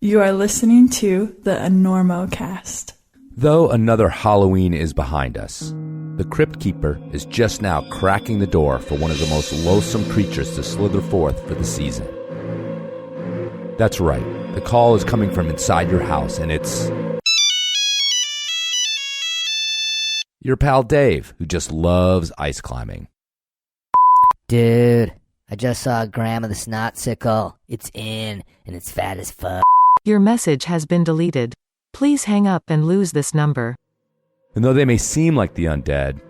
You are listening to the Enormocast. Though another Halloween is behind us, the Crypt Keeper is just now cracking the door for one of the most loathsome creatures to slither forth for the season. That's right, the call is coming from inside your house, and it's your pal Dave, who just loves ice climbing. Dude, I just saw a gram of the snotsicle. It's in, and it's fat as fuck. Your message has been deleted. Please hang up and lose this number. And though they may seem like the undead,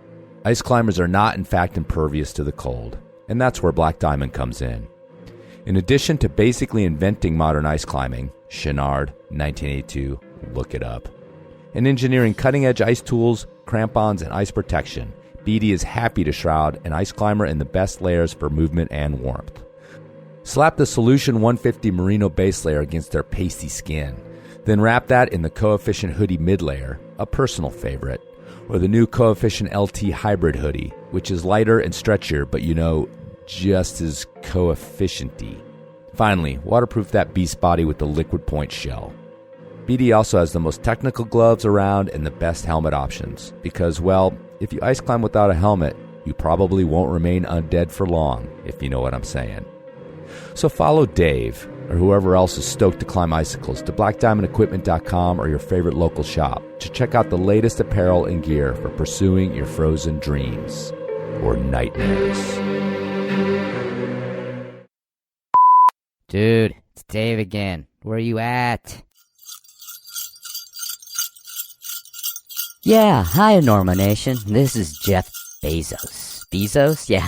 ice climbers are not in fact impervious to the cold, and that's where Black Diamond comes in. In addition to basically inventing modern ice climbing, Chenard, 1982, look it up, and engineering cutting-edge ice tools, crampons, and ice protection, BD is happy to shroud an ice climber in the best layers for movement and warmth. Slap the Solution 150 Merino base layer against their pasty skin, then wrap that in the Coefficient Hoodie mid-layer, a personal favorite, or the new Coefficient LT Hybrid Hoodie, which is lighter and stretchier, but just as coefficient-y. Finally, waterproof that beast body with the Liquid Point shell. BD also has the most technical gloves around and the best helmet options, because, well, if you ice climb without a helmet, you probably won't remain undead for long, if you know what I'm saying. So follow Dave, or whoever else is stoked to climb icicles, to blackdiamondequipment.com or your favorite local shop to check out the latest apparel and gear for pursuing your frozen dreams or nightmares. Dude, it's Dave again. Where you at? Yeah, hi Enormo Nation. This is Jeff Bezos. Bezos? Yeah,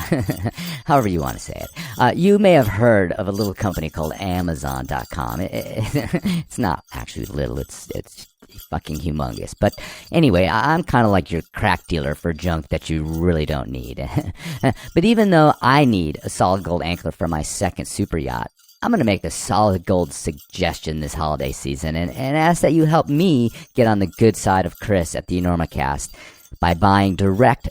however you want to say it. You may have heard of a little company called Amazon.com. It's not actually little, it's fucking humongous. But anyway, I'm kind of like your crack dealer for junk that you really don't need. But even though I need a solid gold anchor for my second super yacht, I'm going to make a solid gold suggestion this holiday season and ask that you help me get on the good side of Chris at the Enormocast by buying direct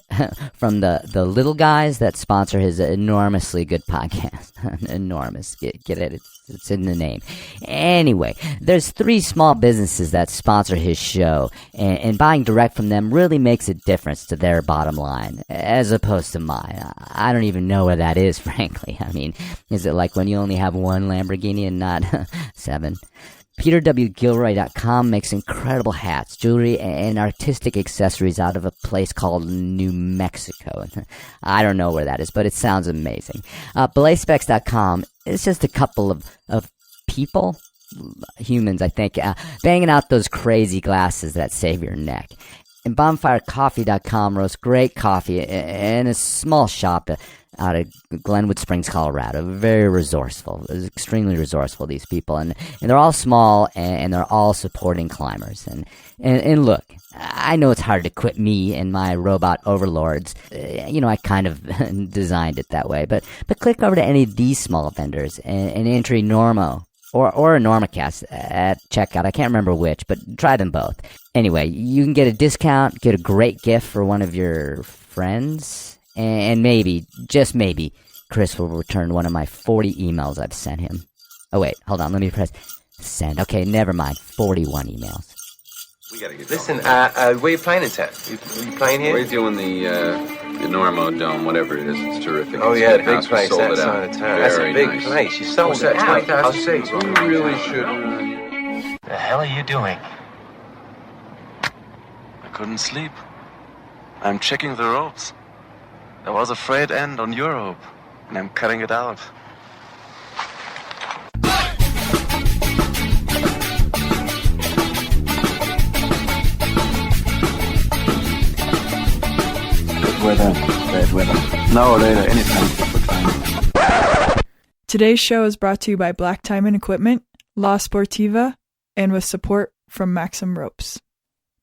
from the little guys that sponsor his enormously good podcast. Enormous. Get it? It's in the name. Anyway, there's 3 small businesses that sponsor his show, and buying direct from them really makes a difference to their bottom line, as opposed to mine. I don't even know where that is, frankly. I mean, is it like when you only have one Lamborghini and not 7? PeterWGilroy.com makes incredible hats, jewelry, and artistic accessories out of a place called New Mexico. I don't know where that is, but it sounds amazing. BelaySpecs.com is just a couple of people, humans, I think, banging out those crazy glasses that save your neck. And BonfireCoffee.com roasts great coffee in a small shop out of Glenwood Springs, Colorado. Very resourceful, extremely resourceful, these people. And they're all small, and they're all supporting climbers. And look, I know it's hard to quit me and my robot overlords. I kind of designed it that way. But click over to any of these small vendors and enter Enormo or Enormocast at checkout. I can't remember which, but try them both. Anyway, you can get a discount, get a great gift for one of your friends, and maybe, just maybe, Chris will return one of my 40 emails I've sent him. Oh wait, hold on, let me press send. Okay, never mind, 41 emails. We gotta get Listen, where are you playing in town? You playing here? We're doing the Enormo Dome, whatever it is. It's terrific. Oh, It's yeah, a big house. We place sold that it side out. of town. That's a Very big nice. place. You sold it out. 20,000 seats. You really should. The hell are you doing? I couldn't sleep. I'm checking the ropes. There was a frayed end on your rope, and I'm cutting it out. Bad weather. Now or later, anytime. Today's show is brought to you by Black Diamond Equipment, La Sportiva, and with support from Maxim Ropes.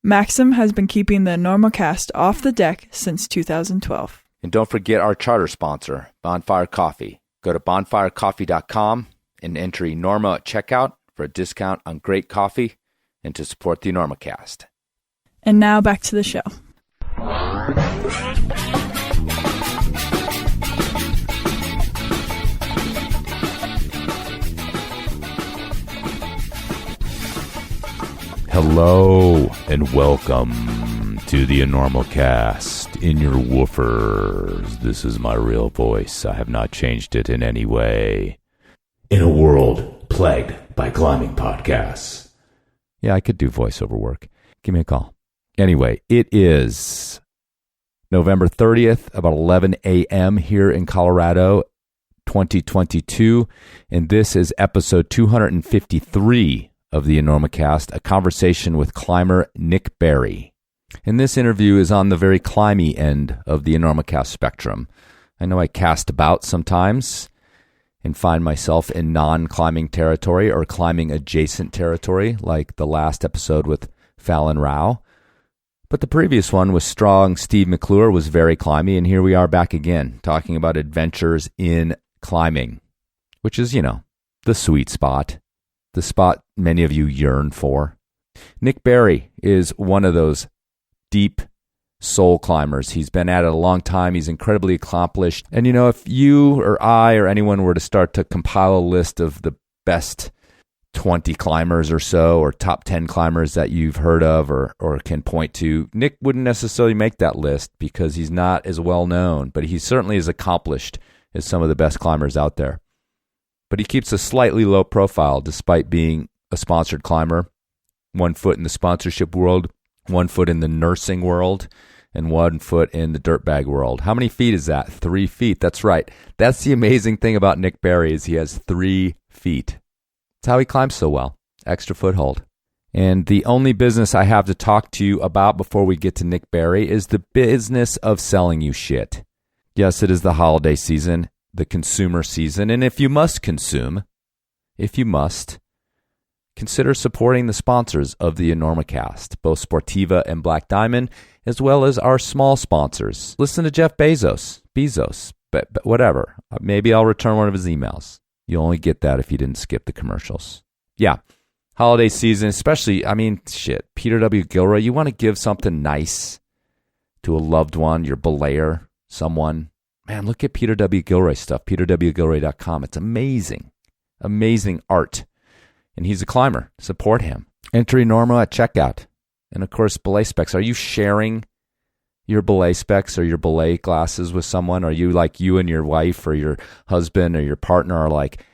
Maxim has been keeping the Enormocast off the deck since 2012. And don't forget our charter sponsor, Bonfire Coffee. Go to bonfirecoffee.com and enter Enormo at checkout for a discount on great coffee and to support the Enormocast. And now back to the show. Hello and welcome to the Enormocast in your woofers. This is my real voice. I have not changed it in any way. In a world plagued by climbing podcasts. Yeah, I could do voiceover work. Give me a call. Anyway, it is November 30th, about 11 a.m. here in Colorado, 2022, and this is episode 253 of the Enormocast, a conversation with climber Nik Berry. And this interview is on the very climby end of the Enormocast spectrum. I know I cast about sometimes and find myself in non-climbing territory or climbing adjacent territory, like the last episode with Fallon Rao. But the previous one with strong Steve McClure was very climby, and here we are back again, talking about adventures in climbing, which is, the sweet spot. The spot many of you yearn for. Nik Berry is one of those deep soul climbers. He's been at it a long time. He's incredibly accomplished. And if you or I or anyone were to start to compile a list of the best 20 climbers or so, or top 10 climbers that you've heard of or can point to, Nik wouldn't necessarily make that list because he's not as well known, but he certainly is accomplished as some of the best climbers out there. But he keeps a slightly low profile despite being a sponsored climber. 1 foot in the sponsorship world, 1 foot in the nursing world, and 1 foot in the dirtbag world. How many feet is that? 3 feet. That's right. That's the amazing thing about Nik Berry is he has 3 feet. That's how he climbs so well. Extra foothold. And the only business I have to talk to you about before we get to Nik Berry is the business of selling you shit. Yes, it is the holiday season, the consumer season, and if you must consume, consider supporting the sponsors of the Enormocast, both Sportiva and Black Diamond, as well as our small sponsors. Listen to Jeff Bezos, but whatever. Maybe I'll return one of his emails. You'll only get that if you didn't skip the commercials. Yeah, holiday season, especially, Peter W. Gilroy, you want to give something nice to a loved one, your belayer, someone. Man, look at Peter W. Gilroy stuff, peterwgilroy.com. It's amazing, amazing art. And he's a climber. Support him. Enter Enormo at checkout. And of course, belay specs. Are you sharing your belay specs or your belay glasses with someone? Are you like you and your wife or your husband or your partner are like,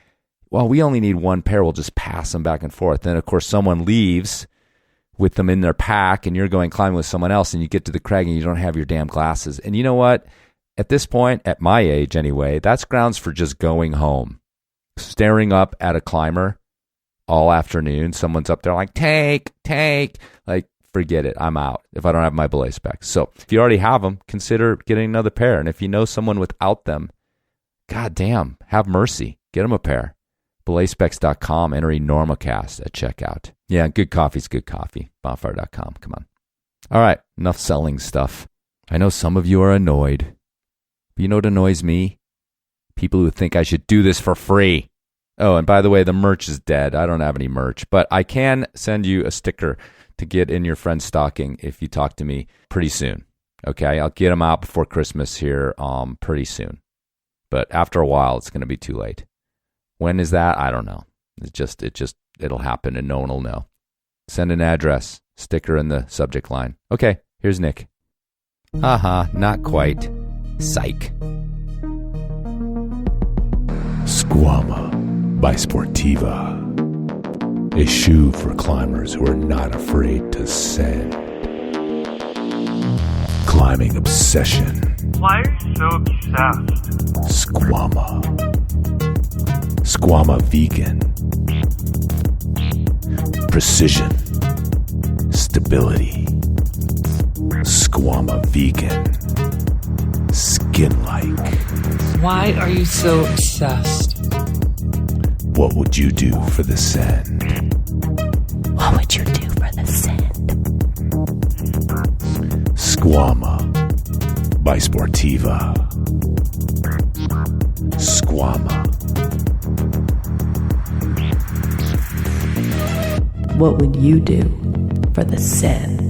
well, we only need one pair. We'll just pass them back and forth. Then, of course, someone leaves with them in their pack and you're going climbing with someone else and you get to the crag and you don't have your damn glasses. And you know what? At this point, at my age anyway, that's grounds for just going home. Staring up at a climber all afternoon, someone's up there like, take, like, forget it, I'm out if I don't have my belay specs. So if you already have them, consider getting another pair. And if you know someone without them, goddamn, have mercy. Get them a pair. belayspecs.com, enter Enormocast at checkout. Yeah, good coffee's good coffee. Bonfire.com, come on. All right, enough selling stuff. I know some of you are annoyed. But you know what annoys me? People who think I should do this for free. Oh, and by the way, the merch is dead. I don't have any merch, but I can send you a sticker to get in your friend's stocking if you talk to me pretty soon. Okay, I'll get them out before Christmas here pretty soon. But after a while, it's going to be too late. When is that? I don't know. It'll happen and no one will know. Send an address, sticker in the subject line. Okay, here's Nik. Not quite. Psych. Squama by Sportiva. A shoe for climbers who are not afraid to send. Climbing obsession. Why are you so obsessed? Squama. Squama vegan. Precision. Stability. Squama vegan. Skin-like. Why are you so obsessed? What would you do for the send? What would you do for the send? Squama by Sportiva. Squama. What would you do for the send?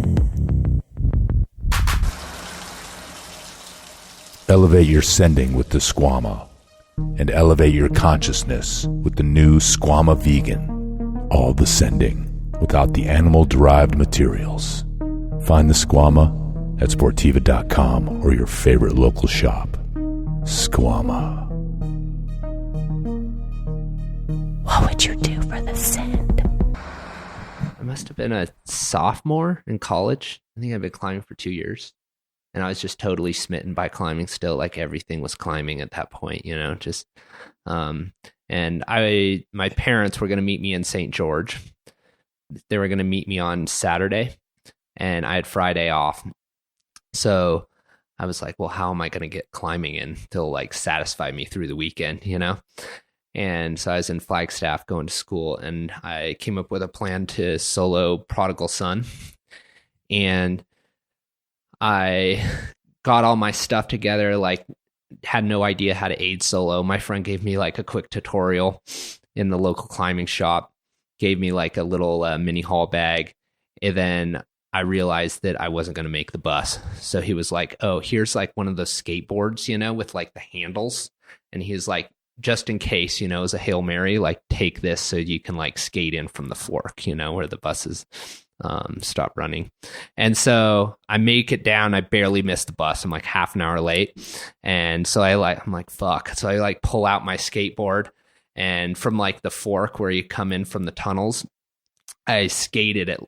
Elevate your sending with the Squama, and elevate your consciousness with the new Squama Vegan. All the sending, without the animal-derived materials. Find the Squama at Sportiva.com or your favorite local shop. Squama. What would you do for the sand? I must have been a sophomore in college. I think I've been climbing for 2 years. And I was just totally smitten by climbing still. Like everything was climbing at that point, just, and my parents were going to meet me in St. George. They were going to meet me on Saturday and I had Friday off. So I was like, well, how am I going to get climbing in to like satisfy me through the weekend, And so I was in Flagstaff going to school and I came up with a plan to solo Prodigal Son. And I got all my stuff together, like had no idea how to aid solo. My friend gave me like a quick tutorial in the local climbing shop, gave me like a little mini haul bag. And then I realized that I wasn't going to make the bus. So he was like, oh, here's like one of those skateboards, with like the handles. And he was like, just in case, as a Hail Mary, like take this so you can like skate in from the fork, where the buses stop running. And so I make it down. I barely missed the bus. I'm like half an hour late. And so I'm like, fuck. So I like pull out my skateboard and from like the fork where you come in from the tunnels, I skated it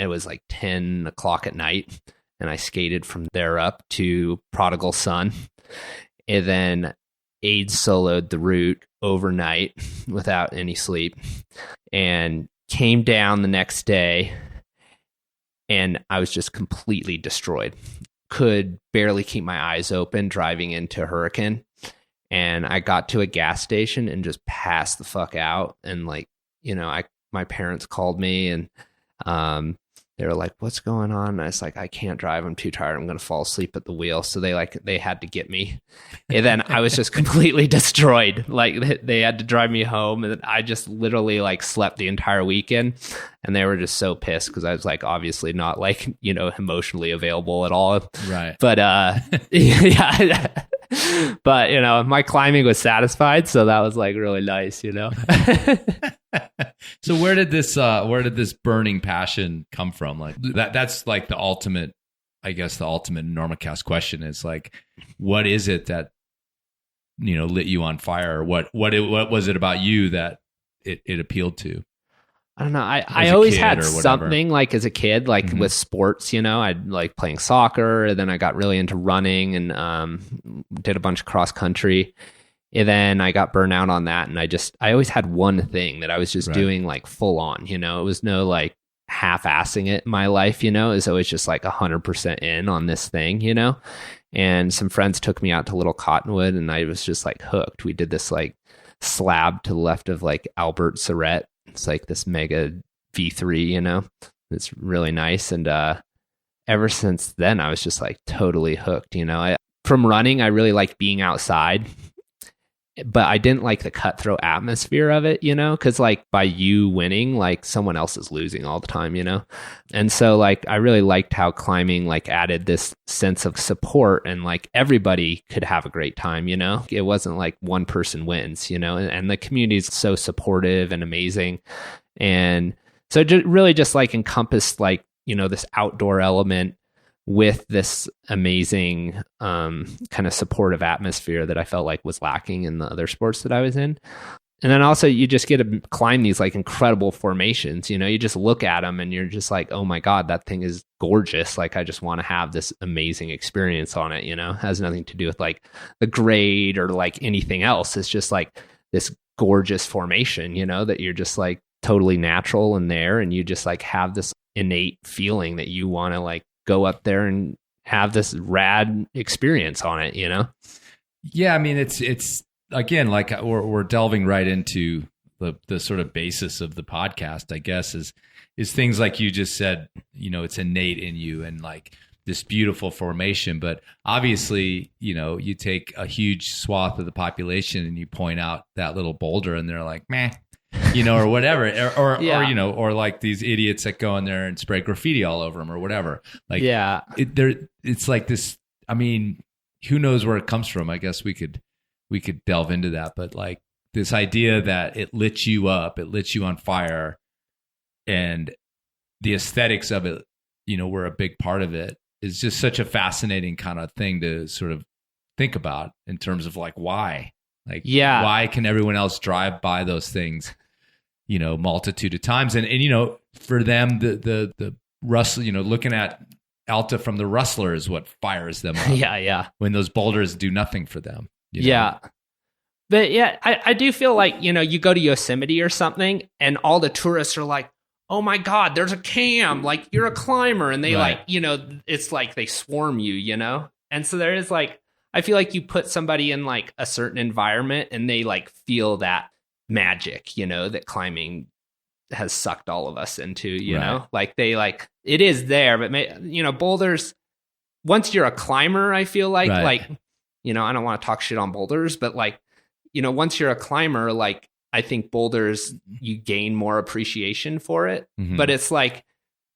was like 10 o'clock at night. And I skated from there up to Prodigal Son. And then aid soloed the route overnight without any sleep and came down the next day. And I was just completely destroyed. Could barely keep my eyes open driving into Hurricane. And I got to a gas station and just passed the fuck out. And like, my parents called me and they were like, what's going on? And I was like, I can't drive. I'm too tired. I'm going to fall asleep at the wheel. So they had to get me. And then I was just completely destroyed. Like they had to drive me home. And I just literally like slept the entire weekend. And they were just so pissed because I was like, obviously not like, emotionally available at all. Right. But, yeah. But, my climbing was satisfied. So that was like really nice, So where did this burning passion come from? Like that's like the ultimate, I guess the ultimate Enormocast question is like, what is it that, lit you on fire? What was it about you that it appealed to? I don't know. I always had something like as a kid, like with sports, I'd like playing soccer and then I got really into running and did a bunch of cross country. And then I got burnt out on that. And I always had one thing that I was just doing like full on, it was no like half-assing it in my life, it was always just like 100% in on this thing, and some friends took me out to Little Cottonwood and I was just like hooked. We did this like slab to the left of like Albert Surrett. It's like this mega V3, it's really nice. And ever since then, I was just like totally hooked, from running, I really liked being outside. But I didn't like the cutthroat atmosphere of it, because like by you winning, like someone else is losing all the time, And so like I really liked how climbing like added this sense of support and like everybody could have a great time, It wasn't like one person wins, and the community is so supportive and amazing. And so it really just like encompassed like, this outdoor element with this amazing kind of supportive atmosphere that I felt like was lacking in the other sports that I was in. And then also you just get to climb these like incredible formations, you just look at them and you're just like, oh my God, that thing is gorgeous. Like I just want to have this amazing experience on it, it has nothing to do with like the grade or like anything else. It's just like this gorgeous formation, that you're just like totally natural in there. And you just like have this innate feeling that you want to like go up there and have this rad experience on it, Yeah, I mean, it's again, like we're delving right into the sort of basis of the podcast, I guess, is things like you just said, it's innate in you and like this beautiful formation. But obviously, you take a huge swath of the population and you point out that little boulder and they're like, meh. Or whatever, or like these idiots that go in there and spray graffiti all over them or whatever. Like, yeah, it's like this. I mean, who knows where it comes from? I guess we could delve into that, but like this idea that it lit you up, it lit you on fire, and the aesthetics of it, were a big part of it. It's just such a fascinating kind of thing to sort of think about in terms of like why. Like, why can everyone else drive by those things, multitude of times? And for them, the rustle, looking at Alta from the Rustler is what fires them up. Yeah. When those boulders do nothing for them. Yeah. But yeah, I do feel like, you go to Yosemite or something and all the tourists are like, oh my God, there's a cam, like you're a climber. And they it's like they swarm you, And so there is like, I feel like you put somebody in like a certain environment and they like feel that magic, that climbing has sucked all of us into, you know, like they like, it is there, but boulders, once you're a climber, I feel like, I don't want to talk shit on boulders, but like, once you're a climber, like I think boulders, you gain more appreciation for it. Mm-hmm. But it's like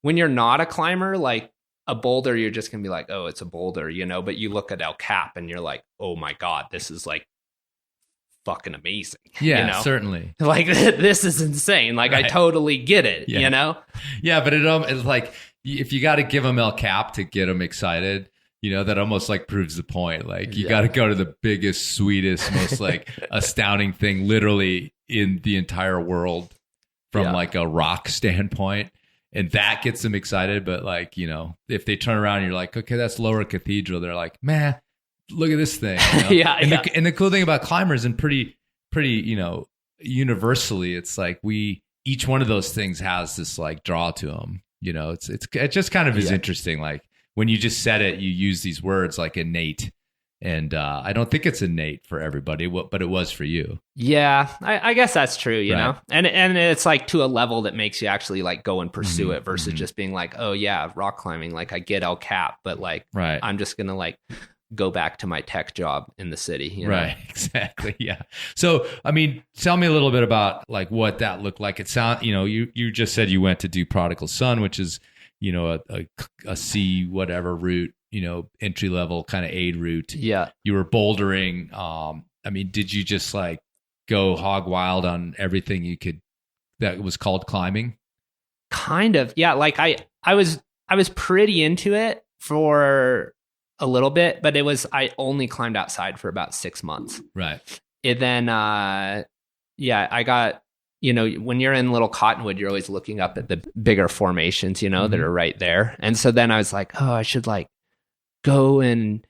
when you're not a climber, like a boulder, you're just going to be like, oh, it's a boulder, but you look at El Cap and you're like, oh my God, this is like fucking amazing. Yeah, certainly. Like this is insane. Like I totally get it, Yeah, but it's like if you got to give them El Cap to get them excited, that almost like proves the point. Like you got to go to the biggest, sweetest, most like astounding thing literally in the entire world from like a rock standpoint. And that gets them excited. But like, if they turn around and you're like, okay, that's Lower Cathedral. They're like, man, look at this thing. And the cool thing about climbers and pretty, universally, it's like each one of those things has this like draw to them. It just kind of is interesting. Like when you just said it, you use these words like innate. And I don't think it's innate for everybody, but it was for you. Yeah, I guess that's true, you know? And it's like to a level that makes you actually like go and pursue it versus just being like, oh yeah, rock climbing, like I get El Cap, but like I'm just going to like go back to my tech job in the city. Right, exactly, yeah. So, I mean, tell me a little bit about like what that looked like. It sound, you just said you went to do Prodigal Son, which is, a C whatever route. Entry level kind of aid route. Yeah. You were bouldering. I mean, did you just like go hog wild on everything you could that was called climbing? Kind of. Yeah. Like I was pretty into it for a little bit, but I only climbed outside for about 6 months. Right. And then, I got, when you're in Little Cottonwood, you're always looking up at the bigger formations, that are right there. And so then I was like, oh, I should like go and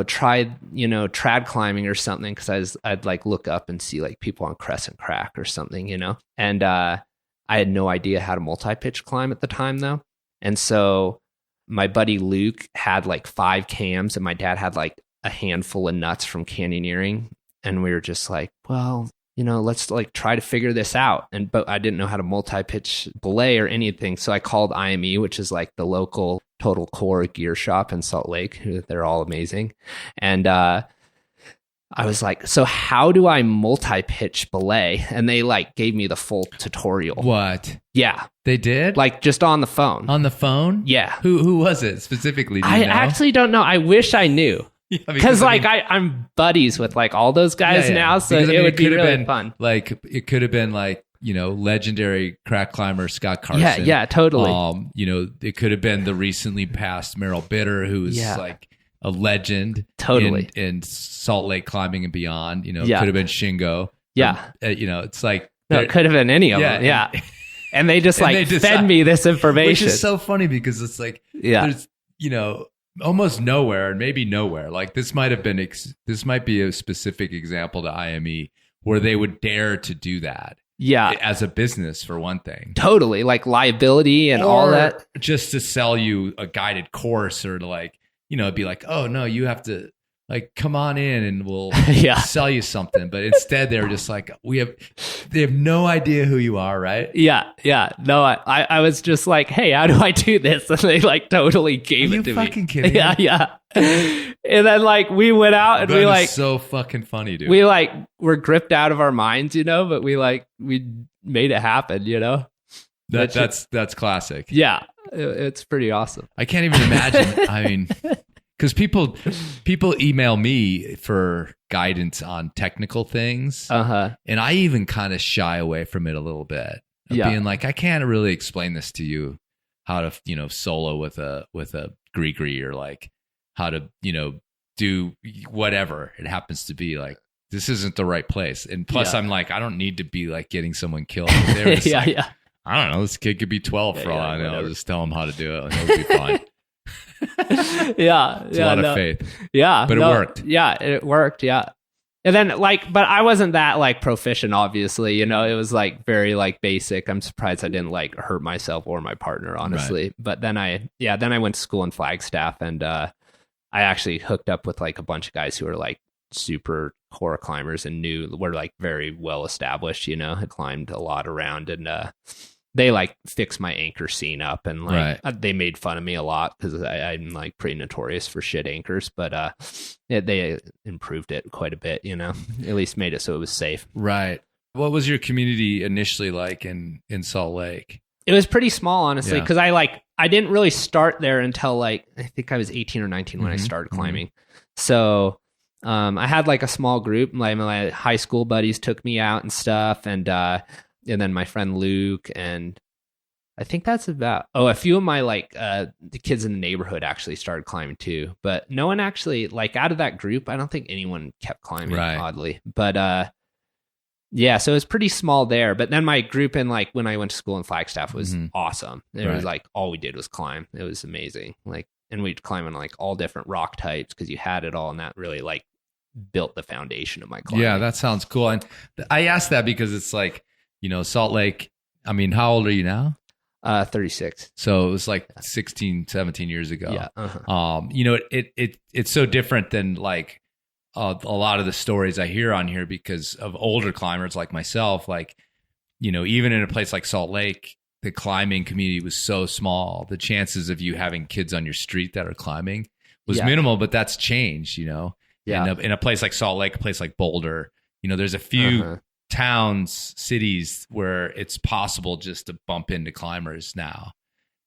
try trad climbing or something, because I'd like look up and see like people on Crescent Crack or something, and I had no idea how to multi-pitch climb at the time though. And so my buddy Luke had like 5 cams and my dad had like a handful of nuts from canyoneering, and we were just like, well, let's like try to figure this out. But I didn't know how to multi-pitch belay or anything. So I called IME, which is like the local Total Core gear shop in Salt Lake. They're all amazing. And I was like, so how do I multi-pitch belay? And they like gave me the full tutorial. What? Yeah. They did? Like just on the phone. On the phone? Yeah. Who was it specifically? Do you know? Actually don't know. I wish I knew. Because I'm buddies with like all those guys now, so it would be really fun. Like it could have been like legendary crack climber Scott Carson. Yeah, totally. It could have been the recently passed Merrill Bitter, who is like a legend, totally in Salt Lake climbing and beyond. It could have been Shingo. Yeah, it's like it could have been any of them. Yeah, and they just like fed me this information, which is so funny because it's like there's almost nowhere, and maybe nowhere. Like this might be a specific example to IME where they would dare to do that. Yeah, as a business for one thing. Totally, like liability and all that. Just to sell you a guided course, or to like be like, oh no, you have to like come on in and we'll sell you something. But instead, they were just like, they have no idea who you are, right? Yeah. No, I was just like, hey, how do I do this? And they like totally gave it to me. Are you fucking kidding me? Yeah. And then like we went out and we like so fucking funny, dude. We like were gripped out of our minds, but we made it happen, That's classic. Yeah, it's pretty awesome. I can't even imagine. I mean, because people email me for guidance on technical things, and I even kind of shy away from it a little bit. Being like, I can't really explain this to you how to, solo with a gree or like how to, do whatever it happens to be. Like, this isn't the right place. And plus I'm like, I don't need to be like getting someone killed. I don't know. This kid could be 12 for all I know. I'll just tell him how to do it and it'll be fine. It's a lot of faith. Yeah. But it worked. Yeah, it worked. Yeah. And then but I wasn't that like proficient, obviously, it was like very like basic. I'm surprised I didn't like hurt myself or my partner, honestly. Right. But then I went to school in Flagstaff, and I actually hooked up with like a bunch of guys who were like super core climbers and were like very well established, had climbed a lot around, and they like fixed my anchor scene up, and like they made fun of me a lot because I'm like pretty notorious for shit anchors, but they improved it quite a bit, at least made it so it was safe. Right. What was your community initially like in Salt Lake? It was pretty small, honestly, because I didn't really start there until like I think I was 18 or 19 when I started climbing. So I had like a small group. My high school buddies took me out and stuff, and then my friend Luke, and I think that's about a few of my like the kids in the neighborhood actually started climbing too, but no one actually like out of that group. I don't think anyone kept climbing, oddly, but so it was pretty small there. But then my group in like when I went to school in Flagstaff was awesome. It was like all we did was climb. It was amazing. Like, and we'd climb on like all different rock types because you had it all, and that really like built the foundation of my climbing. Yeah, that sounds cool. And I asked that because it's like, Salt Lake, I mean, how old are you now? 36. So it was like 16, 17 years ago. Yeah. It's so different than like a lot of the stories I hear on here because of older climbers like myself. Like, even in a place like Salt Lake, the climbing community was so small. The chances of you having kids on your street that are climbing was minimal, but that's changed, Yeah. In a place like Salt Lake, a place like Boulder, there's a few towns, cities where it's possible just to bump into climbers now.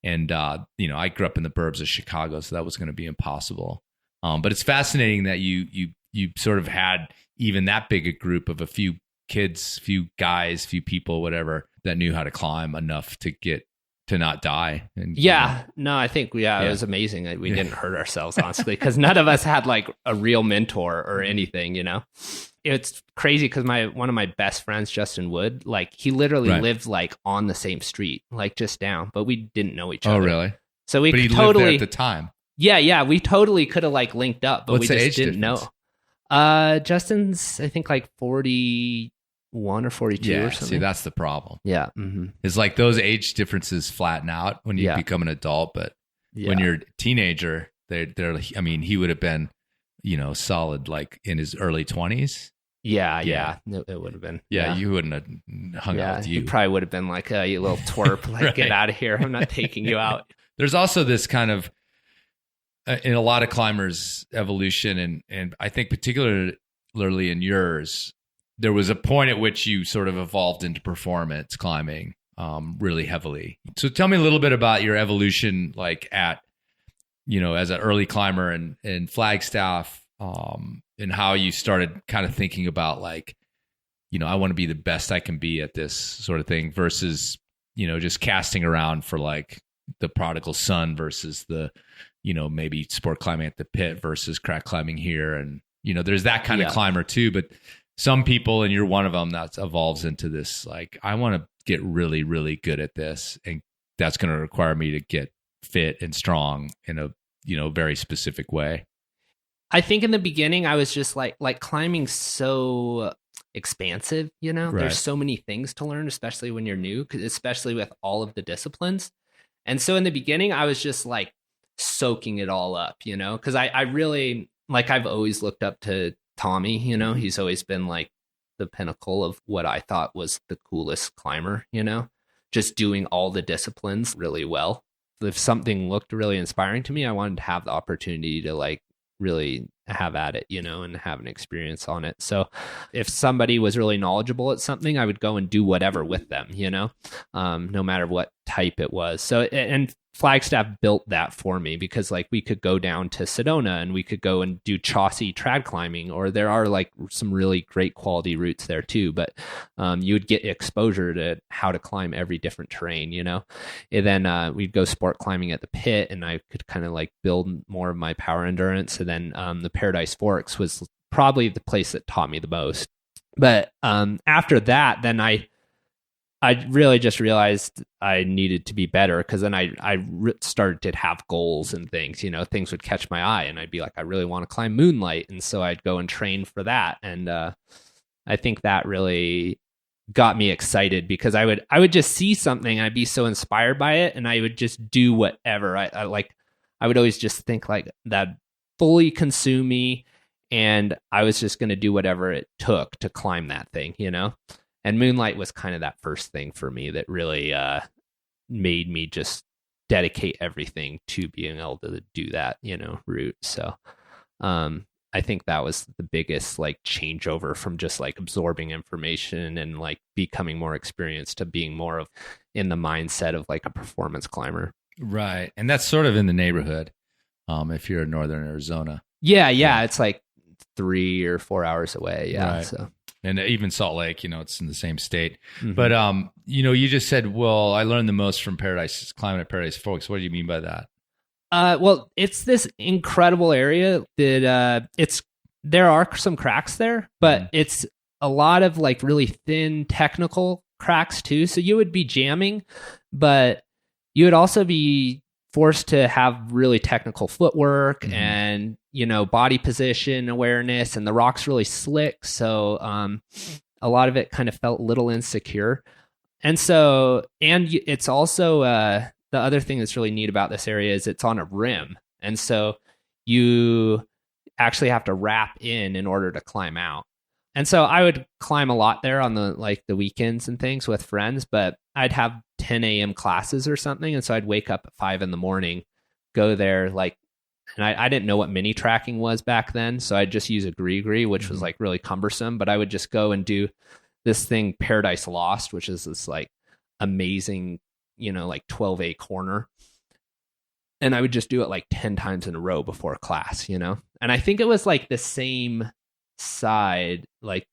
And, I grew up in the burbs of Chicago, so that was going to be impossible. But it's fascinating that you sort of had even that big a group of a few kids, few guys, few people, whatever, that knew how to climb enough to not die. And, no, I think, it was amazing. We didn't hurt ourselves, honestly, because none of us had like a real mentor or anything, It's crazy because one of my best friends, Justin Wood, like he literally lived like on the same street, like just down, but we didn't know each other. Oh, really? So we but he totally lived there at the time. Yeah, we totally could have like linked up, but What's we the just age didn't difference? know. Justin's I think like 41 or 42 or something. See, that's the problem. Yeah. It's like those age differences flatten out when you become an adult, but when you're a teenager, they're I mean, he would have been, solid like in his early 20s. Yeah. It would have been. Yeah, you wouldn't have hung out with you. He probably would have been like, you little twerp, like get out of here. I'm not taking you out. There's also this kind of, in a lot of climbers' evolution, and I think particularly in yours, there was a point at which you sort of evolved into performance climbing really heavily. So tell me a little bit about your evolution, like as an early climber in Flagstaff, and how you started kind of thinking about like, I want to be the best I can be at this sort of thing versus, just casting around for like the prodigal son versus the, maybe sport climbing at the pit versus crack climbing here. And, there's that kind of climber too, but some people, and you're one of them, that evolves into this, like, I want to get really, really good at this. And that's going to require me to get fit and strong in a, very specific way. I think in the beginning, I was just like climbing so expansive, there's so many things to learn, especially when you're new, especially with all of the disciplines. And so in the beginning, I was just like soaking it all up, because I really, like, I've always looked up to Tommy, he's always been like the pinnacle of what I thought was the coolest climber, just doing all the disciplines really well. If something looked really inspiring to me, I wanted to have the opportunity to like really have at it, and have an experience on it. So if somebody was really knowledgeable at something, I would go and do whatever with them, no matter what type it was. So, and Flagstaff built that for me because like we could go down to Sedona and we could go and do Chauncey trad climbing, or there are like some really great quality routes there too. But you would get exposure to how to climb every different terrain, you know. And then we'd go sport climbing at the pit, and I could kind of like build more of my power endurance. And then the Paradise Forks was probably the place that taught me the most. But after that, then I really just realized I needed to be better, because then I started to have goals and things, you know, things would catch my eye and I'd be like, I really want to climb Moonlight. And so I'd go and train for that. And I think that really got me excited, because I would just see something, I'd be so inspired by it, and I would just do whatever. I would always just think like that fully consume me, and I was just going to do whatever it took to climb that thing, you know? And Moonlight was kind of that first thing for me that really made me just dedicate everything to being able to do that, you know, route. So I think that was the biggest like changeover from just like absorbing information and like becoming more experienced to being more of in the mindset of like a performance climber. Right. And that's sort of in the neighborhood if you're in northern Arizona. Yeah. It's like 3 or 4 hours away. Yeah. Right. So. And even Salt Lake, you know, it's in the same state. Mm-hmm. But, you know, you just said, well, I learned the most from climbing at Paradise Forks. What do you mean by that? Well, it's this incredible area that there are some cracks there, but it's a lot of like really thin technical cracks too. So you would be jamming, but you would also be forced to have really technical footwork and, you know, body position awareness, and the rock's really slick. So a lot of it kind of felt a little insecure. And so, and it's also, the other thing that's really neat about this area is it's on a rim. And so you actually have to wrap in order to climb out. And so I would climb a lot there on the weekends and things with friends, but I'd have 10 a.m. classes or something. And so I'd wake up at 5 a.m, go there, and I didn't know what mini tracking was back then. So I'd just use a gree, which was like really cumbersome, but I would just go and do this thing, Paradise Lost, which is this like amazing, you know, like 12A corner. And I would just do it like 10 times in a row before class, you know? And I think it was like the same side, like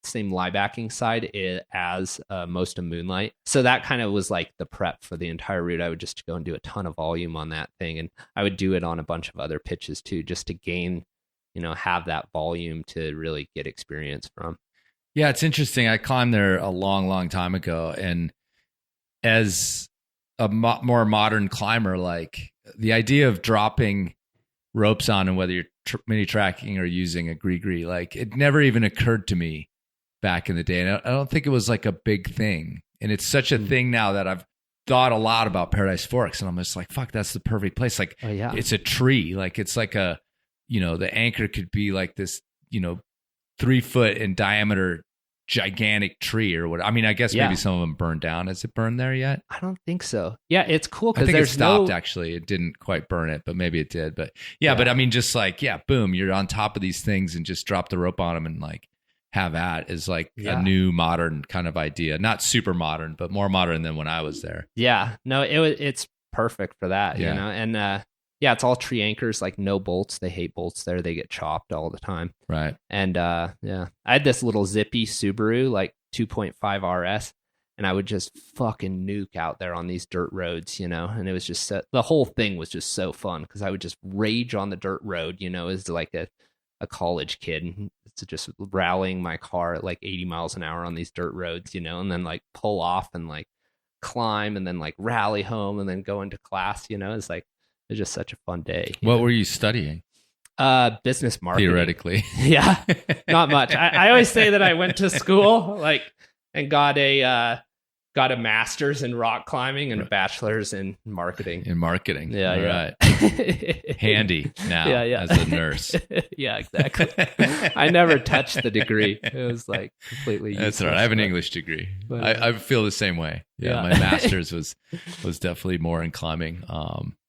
same lie backing side as most of Moonlight. So that kind of was like the prep for the entire route. I would just go and do a ton of volume on that thing, and I would do it on a bunch of other pitches too, just to gain, you know, have that volume to really get experience from. Yeah, it's interesting. I climbed there a long time ago, and as a more modern climber, like the idea of dropping ropes on, and whether you're mini tracking or using a gree, like it never even occurred to me back in the day. And I don't think it was like a big thing. And it's such a thing now that I've thought a lot about Paradise Forks, and I'm just like, fuck, that's the perfect place. Like, It's a tree. Like, it's like a, you know, the anchor could be like this, you know, 3 foot in diameter gigantic tree or what. I mean, I guess maybe some of them burned down. Has it burned there yet? I don't think so. Yeah, it's cool because it stopped. Actually, it didn't quite burn it, but maybe it did. But but I mean, just like boom, you're on top of these things and just drop the rope on them and like have at is like a new modern kind of idea. Not super modern, but more modern than when I was there. Yeah, no, it's perfect for that. You know, and it's all tree anchors, like no bolts. They hate bolts there. They get chopped all the time. Right. And I had this little zippy Subaru, like 2.5 RS, and I would just fucking nuke out there on these dirt roads, you know, and it was just the whole thing was just so fun because I would just rage on the dirt road, you know, as like a college kid, to just rallying my car at like 80 miles an hour on these dirt roads, you know, and then like pull off and like climb and then like rally home and then go into class, you know. It's like, it was just such a fun day. What were you studying? Business marketing. Theoretically. Yeah, not much. I always say that I went to school like and got a master's in rock climbing and a bachelor's in marketing. Yeah, right. Handy now as a nurse. Yeah, exactly. I never touched the degree. It was like completely useless. That's all right. I have an English degree. But, I feel the same way. Yeah, my master's was definitely more in climbing.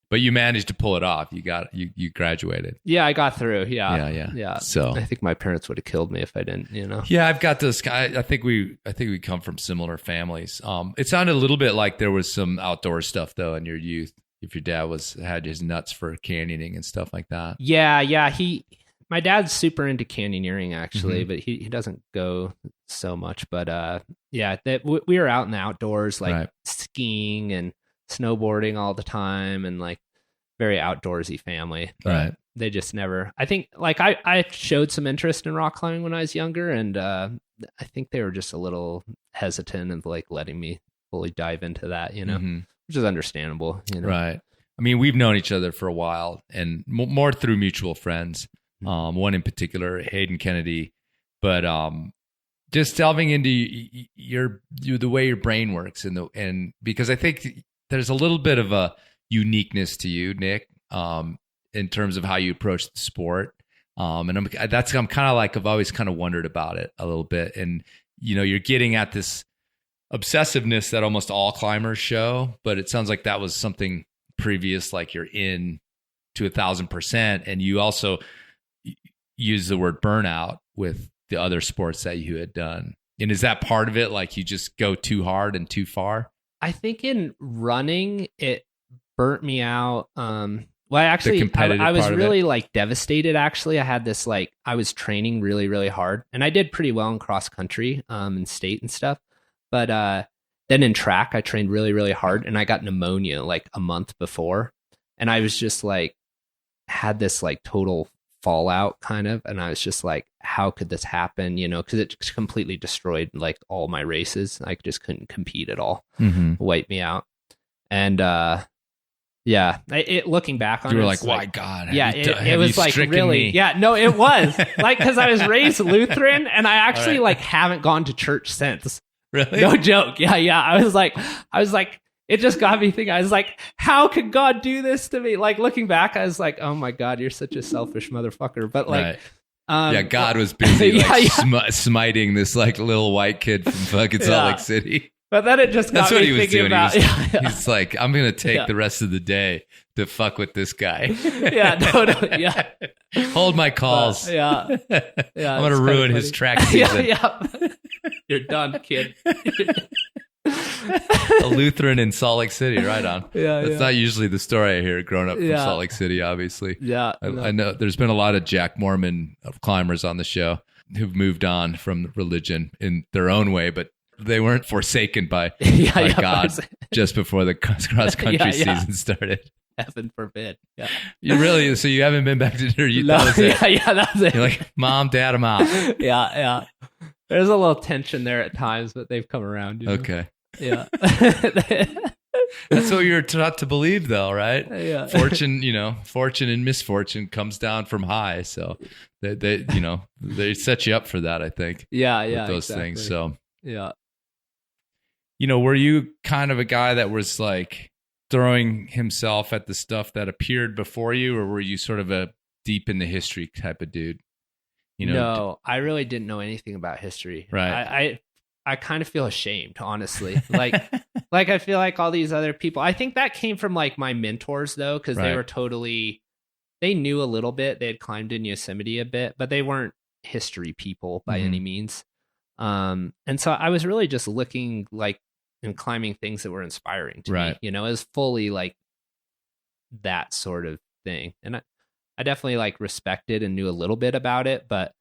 But you managed to pull it off. You graduated. Yeah, I got through. Yeah. So I think my parents would have killed me if I didn't. Yeah, I've got this guy. I think we come from similar families. It sounded a little bit like there was some outdoor stuff though in your youth. If your dad had his nuts for canyoning and stuff like that. Yeah. My dad's super into canyoneering actually, but he doesn't go so much. But we were out in the outdoors, like skiing and snowboarding all the time, and like very outdoorsy family. Right. They just never. I think like I showed some interest in rock climbing when I was younger, and I think they were just a little hesitant of like letting me fully dive into that, which is understandable. Right. I mean, we've known each other for a while, and more through mutual friends. One in particular, Hayden Kennedy, but just delving into the way your brain works, and because I think there's a little bit of a uniqueness to you, Nick, in terms of how you approach the sport, and I'm kind of like I've always kind of wondered about it a little bit, and you're getting at this obsessiveness that almost all climbers show, but it sounds like that was something previous, like you're in to 1,000%, and you also use the word burnout with the other sports that you had done. And is that part of it? Like you just go too hard and too far? I think in running, it burnt me out. Well, I was really like devastated. Actually, I had this, like, I was training really, really hard, and I did pretty well in cross country, and state and stuff. But, then in track, I trained really, really hard, and I got pneumonia like a month before. And I was just like, had this like total fallout kind of, and I was just like, how could this happen, because it just completely destroyed like all my races. I just couldn't compete at all. Wiped me out. And looking back on it, you were like, why God, it was like really me? It was like, because I was raised Lutheran, and I actually like haven't gone to church since. Really? No joke. I was like it just got me thinking. I was like, how could God do this to me? Like looking like, I was like, oh my God, you're such a selfish motherfucker. But like, God was busy smiting this like little white kid from fucking Salt Lake City. But then it just got me thinking about. He's like, I'm gonna take the rest of the day to fuck with this guy. Hold my calls. I'm gonna ruin his track season. You're done, kid. A Lutheran in Salt Lake City, right on. That's not usually the story I hear growing up from Salt Lake City, obviously. I know there's been a lot of Jack Mormon climbers on the show who've moved on from religion in their own way, but they weren't forsaken by God just before the cross country season started. Heaven forbid. Yeah. You really? So you haven't been back to dinner? That was it. That was it. You're like, Mom, Dad, I'm out. Yeah. There's a little tension there at times, but they've come around. Okay. Yeah. That's what you're taught to believe, though, right? Yeah. Fortune and misfortune comes down from high, so they set you up for that, I think. Yeah. With those things. So yeah. Were you kind of a guy that was like throwing himself at the stuff that appeared before you, or were you sort of a deep in the history type of dude? No, I really didn't know anything about history. Right. I kind of feel ashamed, honestly. Like I feel like all these other people, I think that came from like my mentors though, because they were they knew a little bit. They had climbed in Yosemite a bit, but they weren't history people by any means. And so I was really just looking like and climbing things that were inspiring to me. It was fully like that sort of thing. And I definitely like respected and knew a little bit about it, but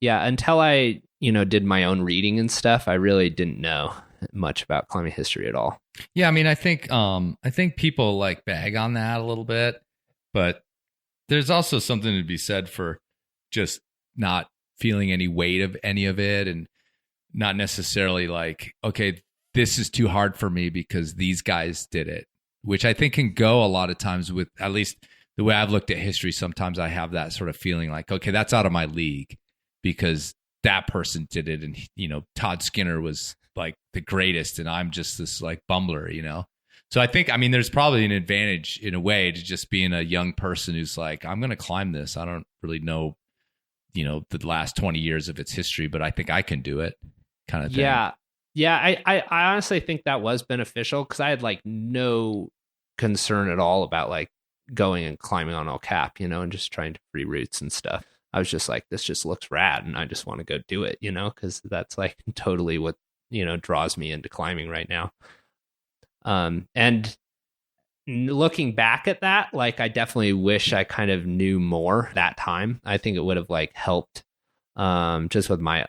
until I, did my own reading and stuff, I really didn't know much about climbing history at all. Yeah. I mean, I think people like bag on that a little bit, but there's also something to be said for just not feeling any weight of any of it, and not necessarily like, okay, this is too hard for me because these guys did it, which I think can go a lot of times with, at least the way I've looked at history. Sometimes I have that sort of feeling like, okay, that's out of my league because that person did it. And, Todd Skinner was like the greatest and I'm just this like bumbler, So I think, there's probably an advantage in a way to just being a young person who's like, I'm going to climb this. I don't really know, the last 20 years of its history, but I think I can do it kind of thing. Yeah. I honestly think that was beneficial because I had like no concern at all about like going and climbing on El Cap, and just trying to free routes and stuff. I was just like, this just looks rad, and I just want to go do it, because that's like totally what, draws me into climbing right now. And looking back at that, like, I definitely wish I kind of knew more that time. I think it would have like helped just with my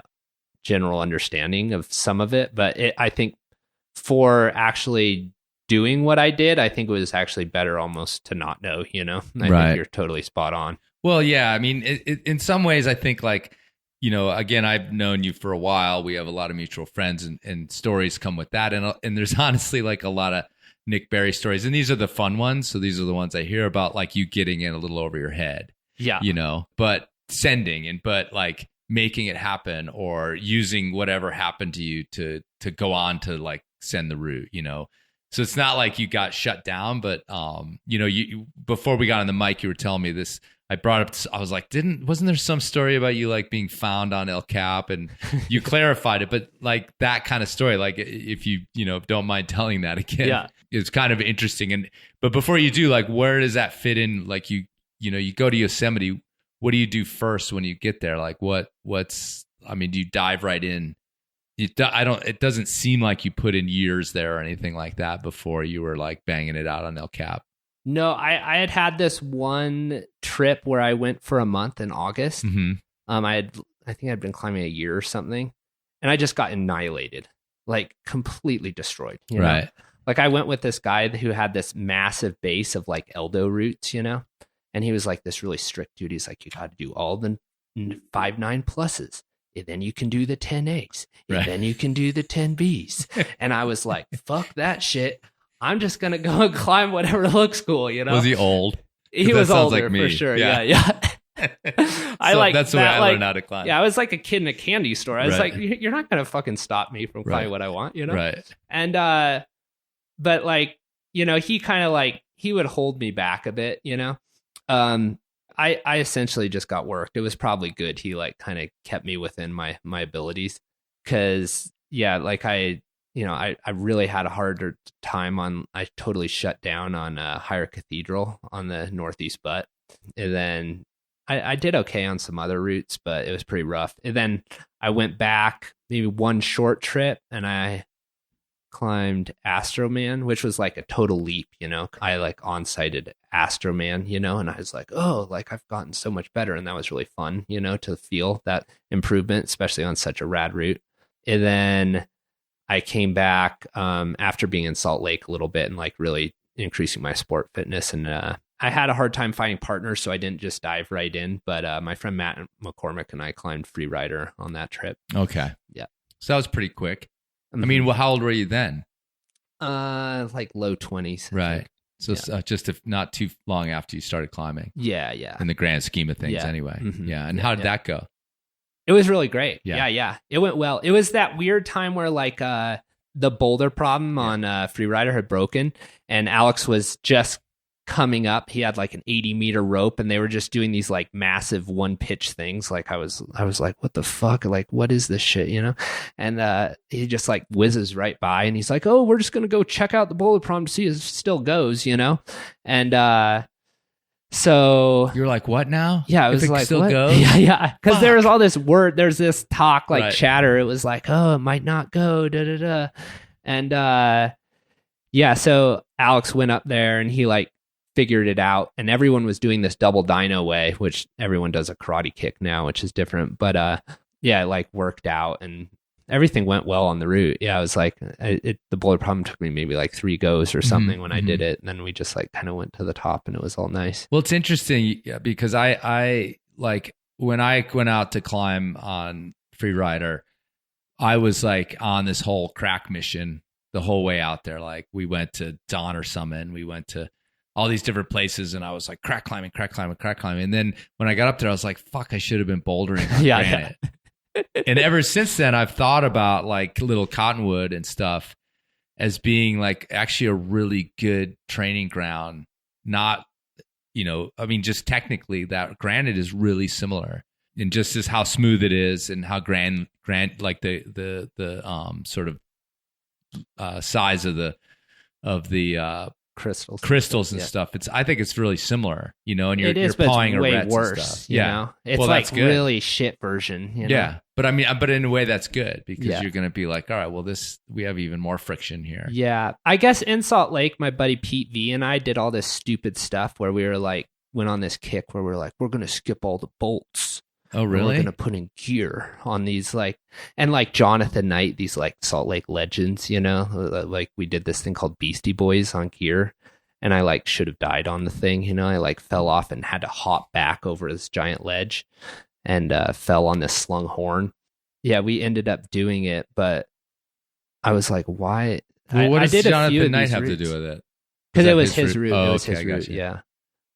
general understanding of some of it. But I think for actually doing what I did, I think it was actually better almost to not know, I think you're totally spot on. Well, yeah, I mean, in some ways, I think like, again, I've known you for a while. We have a lot of mutual friends, and stories come with that. And there's honestly like a lot of Nik Berry stories, and these are the fun ones. So these are the ones I hear about, like you getting in a little over your head, but but like making it happen, or using whatever happened to you to go on to like send the route, So it's not like you got shut down, but you before we got on the mic, you were telling me this. I brought up, I was like, wasn't there some story about you like being found on El Cap, and you clarified it, but like that kind of story, like if you don't mind telling that again, it's kind of interesting. But before you do, like, where does that fit in? Like you go to Yosemite, what do you do first when you get there? Like do you dive right in? It doesn't seem like you put in years there or anything like that before you were like banging it out on El Cap. No, I had this one trip where I went for a month in August. Mm-hmm. I think I'd been climbing a year or something, and I just got annihilated, like completely destroyed. Right. Like I went with this guy who had this massive base of like Eldo routes, and he was like this really strict dude. He's like, you got to do all the 5.9 pluses. And then you can do the 10As. And then you can do the 10Bs. And I was like, fuck that shit. I'm just going to go and climb whatever looks cool, Was he old? He was older, like me. for sure. Yeah. That's the way I learned how to climb. Yeah, I was like a kid in a candy store. I was like, you're not going to fucking stop me from climbing what I want, Right. And, but like, he kind of like, he would hold me back a bit, I essentially just got worked. It was probably good. He like kind of kept me within my abilities, because like I really had a harder time I totally shut down on Higher Cathedral on the Northeast Butte. And then I did okay on some other routes, but it was pretty rough. And then I went back maybe one short trip, and I climbed Astroman, which was like a total leap, I like on-sighted Astroman, and I was like, oh, like I've gotten so much better. And that was really fun, to feel that improvement, especially on such a rad route. And then I came back after being in Salt Lake a little bit and like really increasing my sport fitness. And I had a hard time finding partners, so I didn't just dive right in. But my friend Matt McCormick and I climbed Freerider on that trip. Okay. Yeah. So that was pretty quick. I mean, well, how old were you then? Like low 20s. Right. So just not too long after you started climbing. Yeah. In the grand scheme of things, anyway. Mm-hmm. Yeah. And how did that go? It was really great. Yeah. Yeah. It went well. It was that weird time where like the boulder problem on Freerider had broken, and Alex was just coming up. He had like an 80-meter rope, and they were just doing these like massive one pitch things. Like I was like, what the fuck? Like, what is this shit? And he just like whizzes right by, and he's like, oh, we're just going to go check out the boulder problem to see if it still goes, And so you're like, what now? Yeah, I was like, still what? Goes? Yeah. Because there was all this there's this talk, like chatter. It was like, oh, it might not go, And so Alex went up there, and he like figured it out, and everyone was doing this double dyno way, which everyone does a karate kick now, which is different. But it like worked out, and everything went well on the route. Yeah, I was like, the boulder problem took me maybe like 3 goes or something when I did it, and then we just like kind of went to the top, and it was all nice. Well, it's interesting because I like when I went out to climb on Freerider, I was like on this whole crack mission the whole way out there. Like we went to Donner Summit, and we went to all these different places, and I was like crack climbing. And then when I got up there, I was like, fuck, I should have been bouldering on granite. And ever since then, I've thought about like Little Cottonwood and stuff as being like actually a really good training ground. Not, I mean, just technically that granite is really similar, and just as how smooth it is, and how grand like the sort of size of the crystals and stuff. I think it's really similar, you know, and you're but pawing it's way arrests worse, and stuff. you know? It's well, like that's good. really shit version, you know? Yeah. But I mean, but in a way that's good because you're going to be like, all right, well, we have even more friction here. Yeah. I guess in Salt Lake, my buddy Pete V and I did all this stupid stuff where we were like, went on this kick where we're like, we're going to skip all the bolts. Oh, really? We're going to put in gear on these and like Jonathan Knight, these like Salt Lake legends, you know, like we did this thing called Beastie Boys on gear. And I like should have died on the thing, you know, I like fell off and had to hop back over this giant ledge and fell on this slung horn. Yeah, we ended up doing it, but I was like, why? Well, what I does did Jonathan Knight have to do with it? Because it was his route. Oh, it was okay, his route, yeah.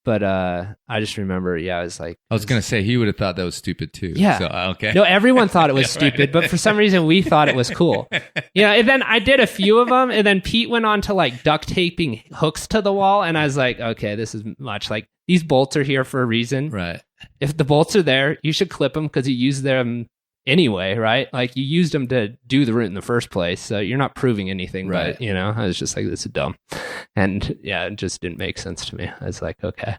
But I just remember, I was like... I was going to say, he would have thought that was stupid too. Yeah. So, okay. No, everyone thought it was stupid, but for some reason we thought it was cool. Yeah, and then I did a few of them, and then Pete went on to like duct taping hooks to the wall, and I was like, okay, this is much. Like, these bolts are here for a reason. Right. If the bolts are there, you should clip them because you use them anyway, right? Like, you used them to do the route in the first place, so you're not proving anything. Right. But, you know, I was just like, this is dumb. And yeah, it just didn't make sense to me. I was like, okay.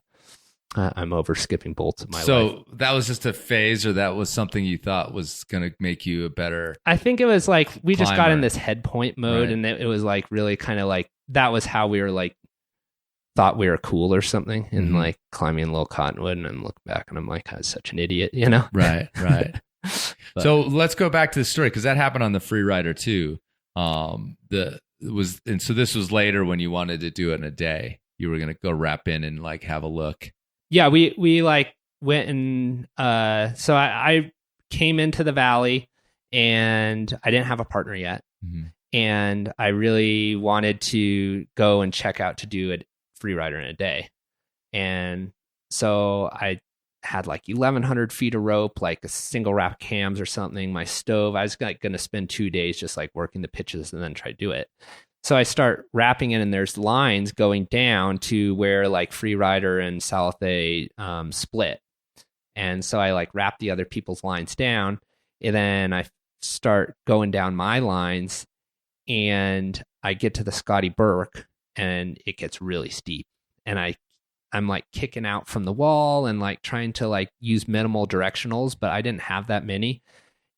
I'm over skipping bolts in my life. So that was just a phase, or that was something you thought was going to make you a better... I think it was like, we just got climber. in this head point mode, Right. and it was like really kind of like, that was how we were like, thought we were cool or something, and like climbing in Little Cottonwood, and I'm looking back and I'm like, I was such an idiot, you know? Right. So let's go back to the story, because that happened on the Free Rider too. So this was later when you wanted to do it in a day. You were going to go wrap in and like have a look. Yeah, we like went and so I came into the valley, and I didn't have a partner yet. Mm-hmm. And I really wanted to go and check out to do a Free Rider in a day. And so I had like 1,100 feet of rope, like a single wrap cams or something, my stove. I was like going to spend 2 days just like working the pitches and then try to do it. So I start wrapping it, and there's lines going down to where like Free Rider and Salathé split. And so I like wrap the other people's lines down, and then I start going down my lines, and I get to the Scotty Burke, and it gets really steep. And I'm like kicking out from the wall and like trying to like use minimal directionals, but I didn't have that many.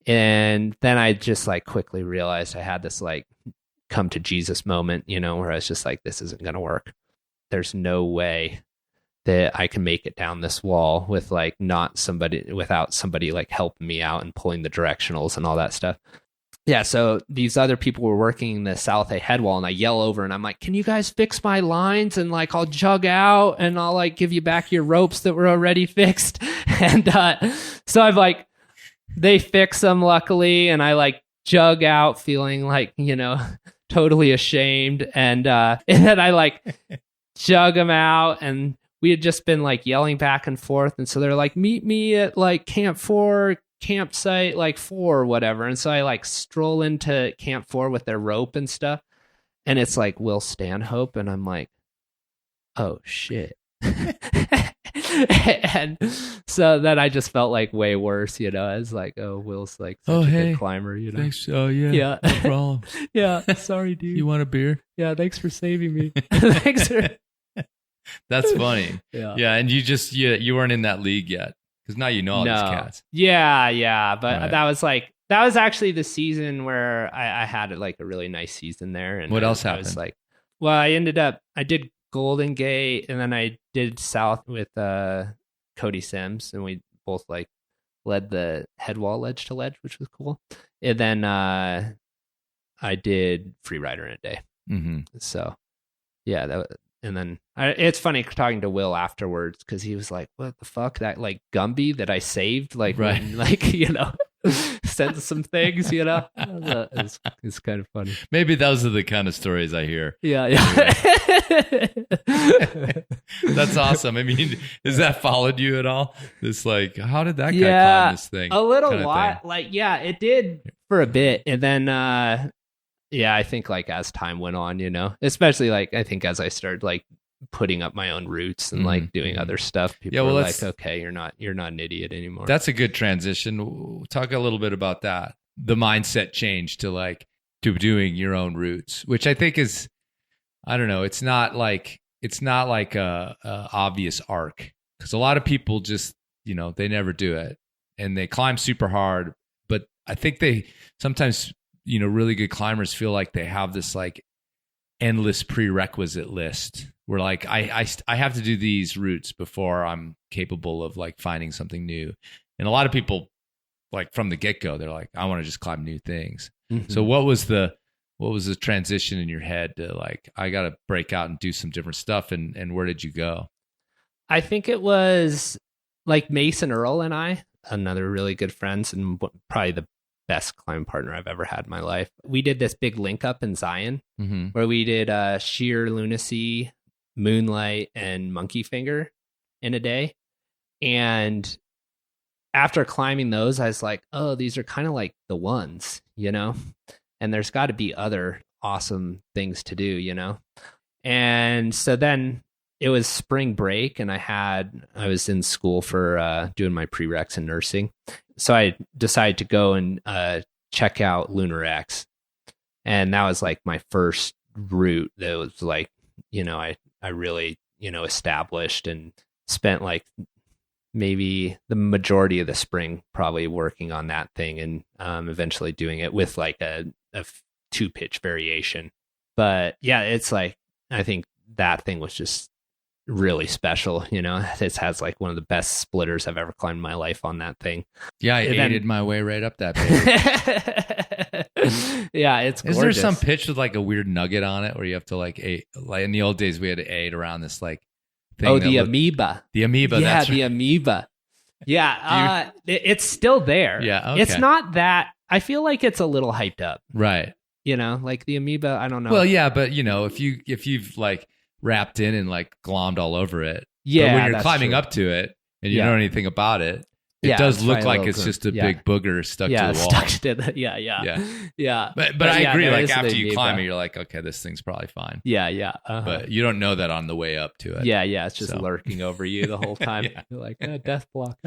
And then I just like quickly realized I had this like come to Jesus moment, you know, where I was just like, this isn't going to work. There's no way that I can make it down this wall with like without somebody like helping me out and pulling the directionals and all that stuff. Yeah. So these other people were working the Salathé head wall, and I yell over and I'm like, can you guys fix my lines? And like, I'll jug out and I'll like give you back your ropes that were already fixed. And so I've like, they fix them luckily. And I like jug out feeling like, you know, totally ashamed, and then I like jug them out, and we had just been like yelling back and forth, and so they're like, meet me at like campsite like 4 or whatever. And so I like stroll into Camp 4 with their rope and stuff, and it's like Will Stanhope, and I'm like, oh shit. And so then I just felt like way worse, you know. I was like, oh, Will's like such a good climber, you know. Thanks. Oh yeah, no problem. Yeah, sorry, dude. You want a beer? Yeah, thanks for saving me. Thanks for... That's funny. Yeah, and you weren't in that league yet, because now you know all these cats. Yeah, but Right. that was actually the season where I had like a really nice season there. And What else happened? I was like, well, I did Golden Gate, and then I did South with Cody Sims, and we both like led the head wall ledge to ledge, which was cool. And then I did Free Rider in a day. Mm-hmm. So yeah, and then it's funny talking to Will afterwards, because he was like, what the fuck, that like Gumby that I saved, like, right. when, like, you know, sent some things, you know. It's kind of funny. Maybe those are the kind of stories I hear. Yeah. That's awesome. I mean, has that followed you at all? This like, how did that guy climb this thing? A little while. Like, yeah, it did for a bit. And then, I think like as time went on, you know, especially like, I think as I started like putting up my own routes and like doing other stuff, people were like, okay, you're not an idiot anymore. That's a good transition. Talk a little bit about that. The mindset change to doing your own routes, which I think is I don't know. It's not like a obvious arc, because a lot of people just, they never do it and they climb super hard. But I think they sometimes, really good climbers feel like they have this like endless prerequisite list where like I have to do these routes before I'm capable of like finding something new. And a lot of people, like from the get-go, they're like, I want to just climb new things. Mm-hmm. So what was the transition in your head to like, I got to break out and do some different stuff? And where did you go? I think it was like Mason Earl and I, another really good friends and probably the best climb partner I've ever had in my life. We did this big link up in Zion where we did Sheer, Lunacy, Moonlight, and Monkey Finger in a day. And after climbing those, I was like, oh, these are kind of like the ones, and there's got to be other awesome things to do, And so then it was spring break and I was in school for doing my prereqs in nursing. So I decided to go and check out Lunar X. And that was like my first route that was like, I really, established and spent like maybe the majority of the spring probably working on that thing and eventually doing it with like a 2-pitch variation. But yeah, it's like, I think that thing was just really special. It has like one of the best splitters I've ever climbed in my life on that thing. Yeah, I aided my way right up that baby. Yeah, it's gorgeous. Is there some pitch with like a weird nugget on it where you have to like aid? Like in the old days, we had to aid around this like thing. Oh, the amoeba. The amoeba. Yeah, that's the amoeba. Yeah, it's still there. Yeah, okay. It's not that. I feel like it's a little hyped up. Right. Like the amoeba. I don't know. Well, yeah, but if you've like wrapped in and like glommed all over it. Yeah. But when you're climbing up to it and you don't know anything about it, it does look like it's just a big booger stuck to the wall. Stuck to the, yeah. But I agree. Like after you climb it, you're like, okay, this thing's probably fine. Yeah. But you don't know that on the way up to it. Yeah. It's just lurking over you the whole time. You're like, death block.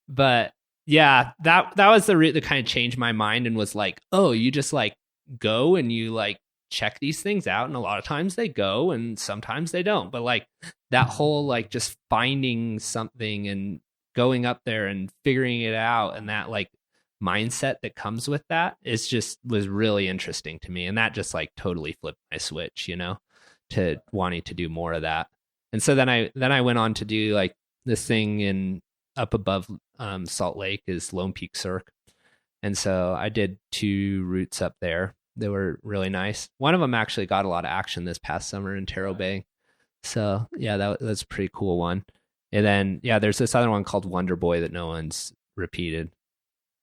But yeah, that was the route that kind of changed my mind and was like, oh, you just like go and you like check these things out, and a lot of times they go and sometimes they don't. But like that whole like just finding something and going up there and figuring it out, and that like mindset that comes with that was really interesting to me. And that just like totally flipped my switch, to wanting to do more of that. And so then I went on to do like this thing in up above Salt Lake is Lone Peak Cirque. And so I did 2 routes up there. They were really nice. One of them actually got a lot of action this past summer in Taro Bay. So yeah, that's a pretty cool one. And then, there's this other one called Wonder Boy that no one's repeated.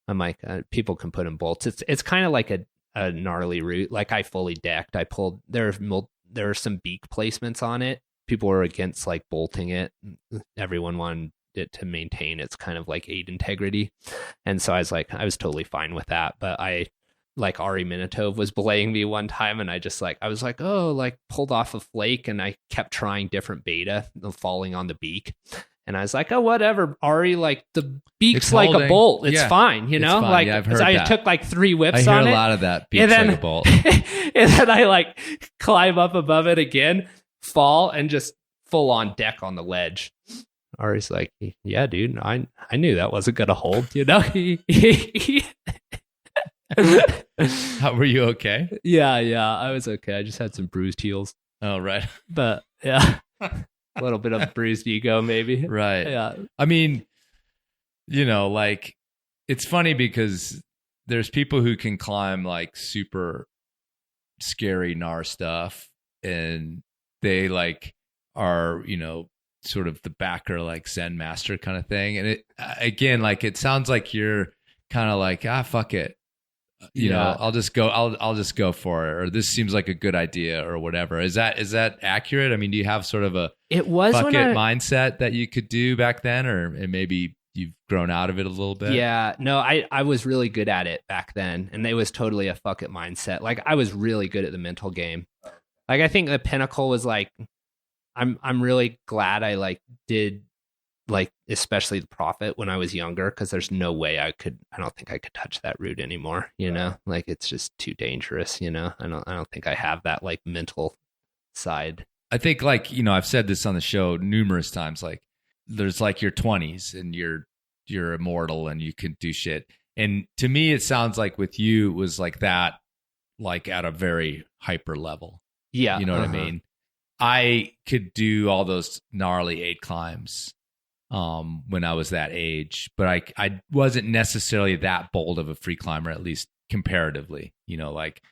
I'm like, people can put in bolts. It's kind of like a gnarly route. Like I fully decked. I pulled, there are some beak placements on it. People were against like bolting it. Everyone wanted it to maintain its kind of like aid integrity. And so I was totally fine with that. But like Ari Minatov was belaying me one time, and I was like, oh, like pulled off a flake, and I kept trying different beta, falling on the beak. And I was like, oh, whatever, Ari, like the beak's like a bolt. It's fine, It's fine. Like I've heard I that. Took like 3 whips on it. I hear a lot of that. Beak's like a bolt. And then I like climb up above it again, fall, and just full on deck on the ledge. Ari's like, yeah, dude, I knew that wasn't gonna hold, How were you okay? Yeah, I was okay. I just had some bruised heels. Oh, right. But yeah, a little bit of bruised ego, maybe. Right. Yeah. I mean, like it's funny because there's people who can climb like super scary gnar stuff, and they like are, sort of the backer, like Zen master kind of thing. And it, again, like it sounds like you're kind of like, fuck it. I'll just go for it, or this seems like a good idea, or whatever. Is that accurate? I mean, do you have sort of a fuck it mindset that you could do back then, and maybe you've grown out of it a little bit? Yeah, no, I was really good at it back then, and it was totally a fuck it mindset. Like I was really good at the mental game. Like I think the pinnacle was like, I'm really glad I like did like especially the Prophet when I was younger, because there's no way I don't think I could touch that route anymore, you know, like it's just too dangerous, you know. I don't think I have that like mental side. I think, like, you know, I've said this on the show numerous times, like there's like your 20s and you're immortal and you can do shit. And to me, it sounds like with you it was like that, like at a very hyper level. Yeah. You know what I mean? I could do all those gnarly 8 climbs when I was that age, but I wasn't necessarily that bold of a free climber, at least comparatively, you know, like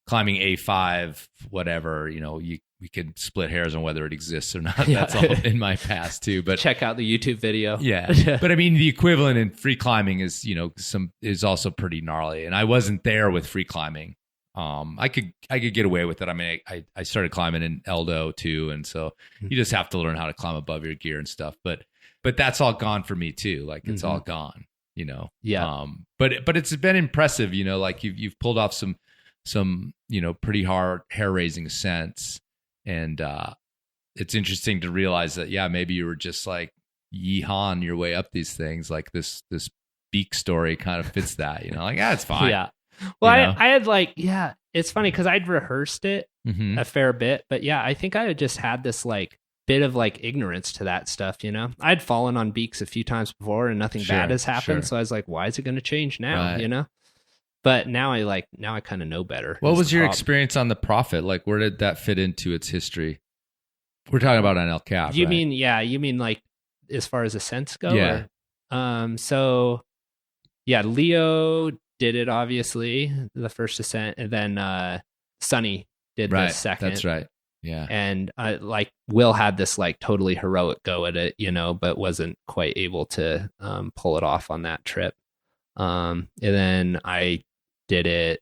climbing A5, whatever, you know, we could split hairs on whether it exists or not. Yeah. That's all in my past too. But check out the YouTube video. Yeah. But I mean, the equivalent in free climbing is, you know, is also pretty gnarly. And I wasn't there with free climbing. I could get away with it. I mean, I started climbing in Eldo too. And so you just have to learn how to climb above your gear and stuff. But that's all gone for me too. Like it's all gone, you know? Yeah. But it's been impressive, you know, like you've pulled off some, you know, pretty hard hair raising ascents. And it's interesting to realize that, yeah, maybe you were just like yeehawing your way up these things. Like this beak story kind of fits that, you know, like, it's fine. Yeah. Well, you know? I had like, yeah, it's funny because I'd rehearsed it a fair bit, but yeah, I think I had just had this like bit of like ignorance to that stuff, you know. I'd fallen on beaks a few times before and nothing bad has happened. So I was like, why is it going to change now, you know? But now I kind of know better. What was your experience on the Prophet? Like, where did that fit into its history? We're talking about on El Cap. You right? mean like as far as ascents go? Yeah. Or, so yeah, Leo did it obviously, the first ascent, and then Sonny did the second. That's right. Yeah. And like Will had this like totally heroic go at it, you know, but wasn't quite able to pull it off on that trip. And then I did it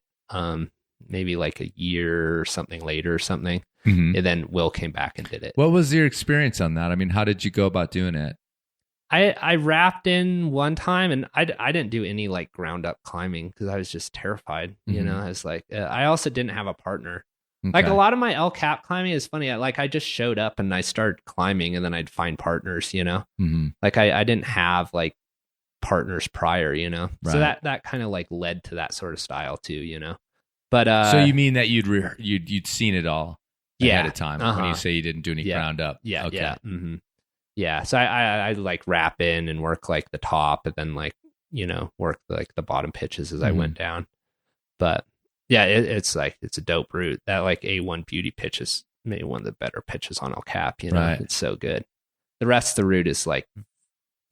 maybe like a year or something later or something. And then Will came back and did it. What was your experience on that? I mean, how did you go about doing it? I wrapped in one time, and I didn't do any like ground up climbing because I was just terrified. You know, I was like, I also didn't have a partner. Okay. Like a lot of my El Cap climbing is funny. I just showed up and I started climbing, and then I'd find partners. You know, like I didn't have like partners prior. You know, so that kind of like led to that sort of style too. You know, but so you mean that you'd seen it all ahead of time when you say you didn't do any ground up? Yeah. Okay. Yeah. Yeah, so I like wrap in and work like the top, and then like, you know, work like the bottom pitches as I went down. But yeah, it's like it's a dope route. That like A1 beauty pitch is maybe one of the better pitches on El Cap. You know, it's so good. The rest of the route is like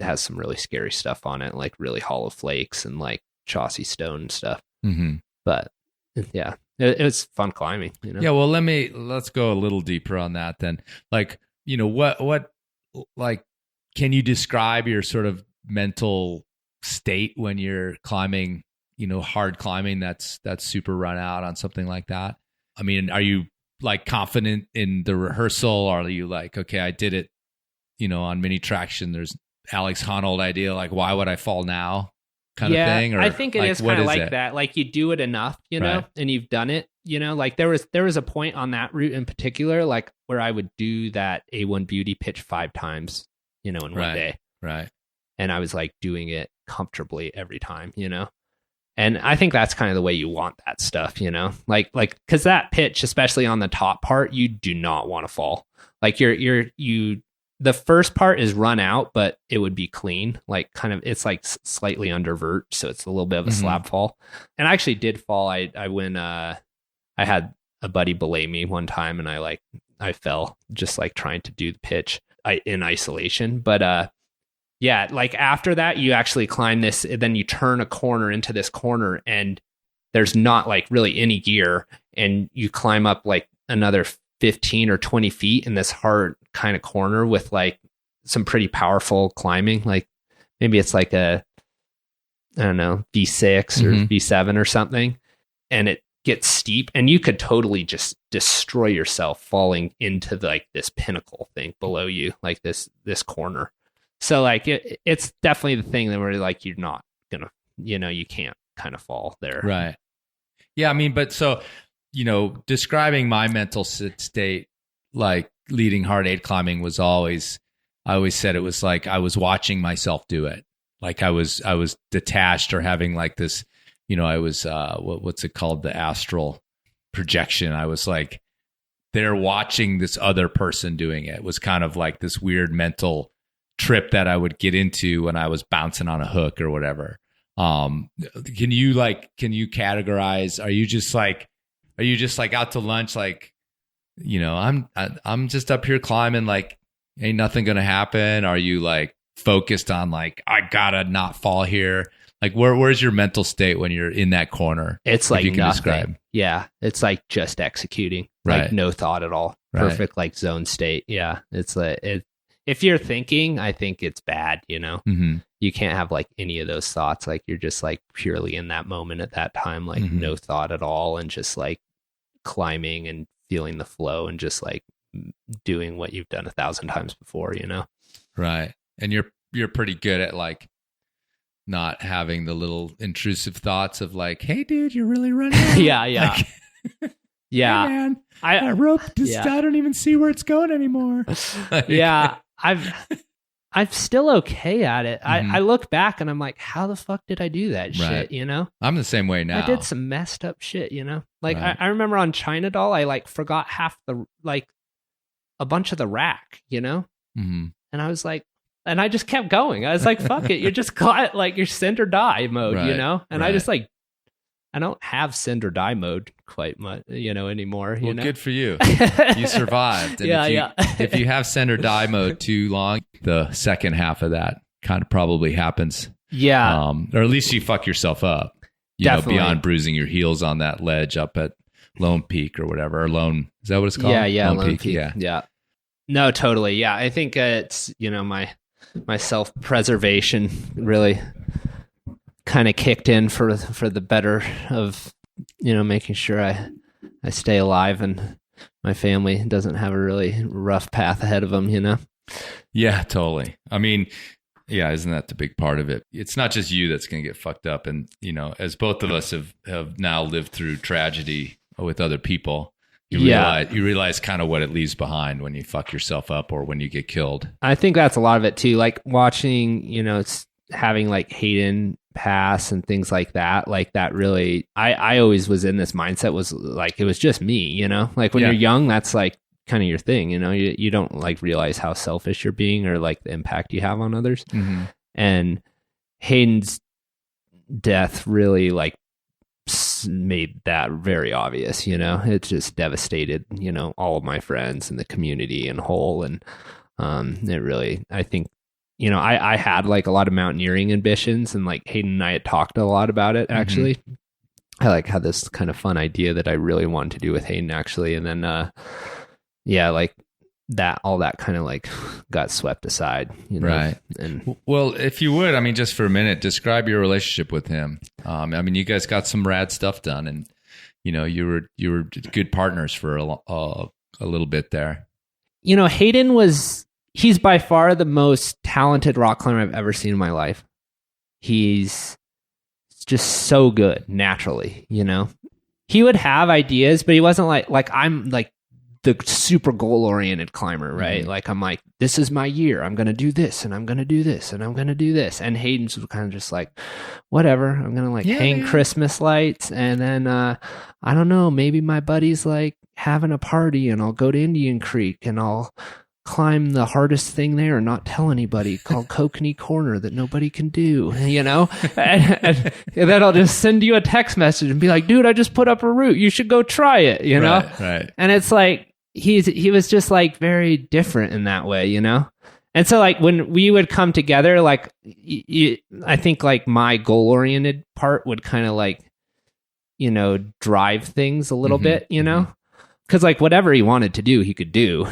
has some really scary stuff on it, like really hollow flakes and like chaussee stone and stuff. But yeah, it was fun climbing. You know? Yeah. Well, let's go a little deeper on that then. Like, you know, what like, can you describe your sort of mental state when you're climbing, you know, hard climbing that's super run out on something like that? I mean, are you like confident in the rehearsal? Or are you like, okay, I did it, you know, on mini traction, there's Alex Honnold idea, like, why would I fall now kind of thing? Or I think it like, is kind of like that. Like you do it enough, you know, and you've done it, you know, like there was a point on that route in particular, like where I would do that A1 beauty pitch 5 times, you know, in one day. Right. And I was like doing it comfortably every time, you know? And I think that's kind of the way you want that stuff, you know, like, cause that pitch, especially on the top part, you do not want to fall. Like the first part is run out, but it would be clean. Like kind of, it's like slightly under vert. So it's a little bit of a slab fall. And I actually did fall. I went, I had a buddy belay me one time, and I fell just like trying to do the pitch in isolation. But, yeah, like after that, you actually climb this, then you turn a corner into this corner, and there's not like really any gear, and you climb up like another 15 or 20 feet in this hard kind of corner with like some pretty powerful climbing. Like maybe it's like I don't know, V6 or V7 or something. And it gets steep, and you could totally just destroy yourself falling into like this pinnacle thing below you, like this corner. So like it's definitely the thing that where like you're not gonna, you know, you can't kind of fall there. Right. Yeah. I mean, but so, you know, describing my mental state, like leading hard 8 climbing was always I always said it was like I was watching myself do it. Like I was detached or having like this, I was what's it called, the astral projection. I was like there watching this other person doing it. It was kind of like this weird mental trip that I would get into when I was bouncing on a hook or whatever. Can you categorize? Are you just like out to lunch? Like, I'm just up here climbing, like ain't nothing going to happen. Are you like focused on like, I gotta not fall here? Like where's your mental state when you're in that corner? It's like you can nothing. Describe. Yeah. It's like just executing, right. Like no thought at all. Right. Perfect, like zone state. Yeah. It's like, if you're thinking, I think it's bad, Mm-hmm. You can't have like any of those thoughts. Like you're just like purely in that moment at that time, like Mm-hmm. no thought at all. And just like climbing and feeling the flow and just like doing what you've done 1,000 times before, Right. And you're pretty good at like not having the little intrusive thoughts of like, hey dude, you're really running out. Yeah. Like, Yeah. Hey man, that rope just, I don't even see where it's going anymore. Yeah. I'm still okay at it. Mm-hmm. I look back and I'm like, how the fuck did I do that shit? I'm the same way now. I did some messed up shit, Like Right. I remember on China Doll, I like forgot half a bunch of the rack, Mm-hmm. And I was like, and I just kept going. I was like, fuck it. You're just like you're send or die mode, Right. And Right. I just like, I don't have send or die mode quite much, anymore. Well, good for you. You survived. And if you have send or die mode too long, the second half of that kind of probably happens. Yeah. Or at least you fuck yourself up. Definitely. Beyond bruising your heels on that ledge up at Lone Peak or whatever. Or Lone, is that what it's called? Yeah. Lone Peak. Yeah. No, totally. Yeah. I think it's, my self-preservation really kind of kicked in for the better of, making sure I stay alive and my family doesn't have a really rough path ahead of them, Yeah, totally. I mean, yeah, isn't that the big part of it? It's not just you that's going to get fucked up. And, as both of us have now lived through tragedy with other people, you realize kind of what it leaves behind when you fuck yourself up or when you get killed. I think that's a lot of it too. Like watching, having like Hayden pass and things like that really, I always was in this mindset was like, it was just me, like when you're young, that's like kind of your thing, you don't like realize how selfish you're being or like the impact you have on others. Mm-hmm. And Hayden's death really like made that very obvious, it just devastated, all of my friends and the community in whole. And it really, I think, I had like a lot of mountaineering ambitions and like Hayden and I had talked a lot about it actually. Mm-hmm. I like had this kind of fun idea that I really wanted to do with Hayden actually. And then, like that, all that kind of like got swept aside, Right. And well, if you would, I mean, just for a minute, describe your relationship with him. I mean, you guys got some rad stuff done and, you were good partners for a little bit there. Hayden he's by far the most talented rock climber I've ever seen in my life. He's just so good naturally, He would have ideas, but he wasn't like I'm like the super goal-oriented climber, right? Mm-hmm. Like I'm like, this is my year. I'm going to do this and I'm going to do this and I'm going to do this. And Hayden's kind of just like, whatever. I'm going to like hang Christmas lights. And then, I don't know, maybe my buddy's like having a party and I'll go to Indian Creek and I'll climb the hardest thing there and not tell anybody called Kokanee Corner that nobody can do, and then I'll just send you a text message and be like, dude, I just put up a route. You should go try it, Right. And it's like, he was just like very different in that way, And so like when we would come together, like I think like my goal oriented part would kind of like, drive things a little bit, because like whatever he wanted to do, he could do,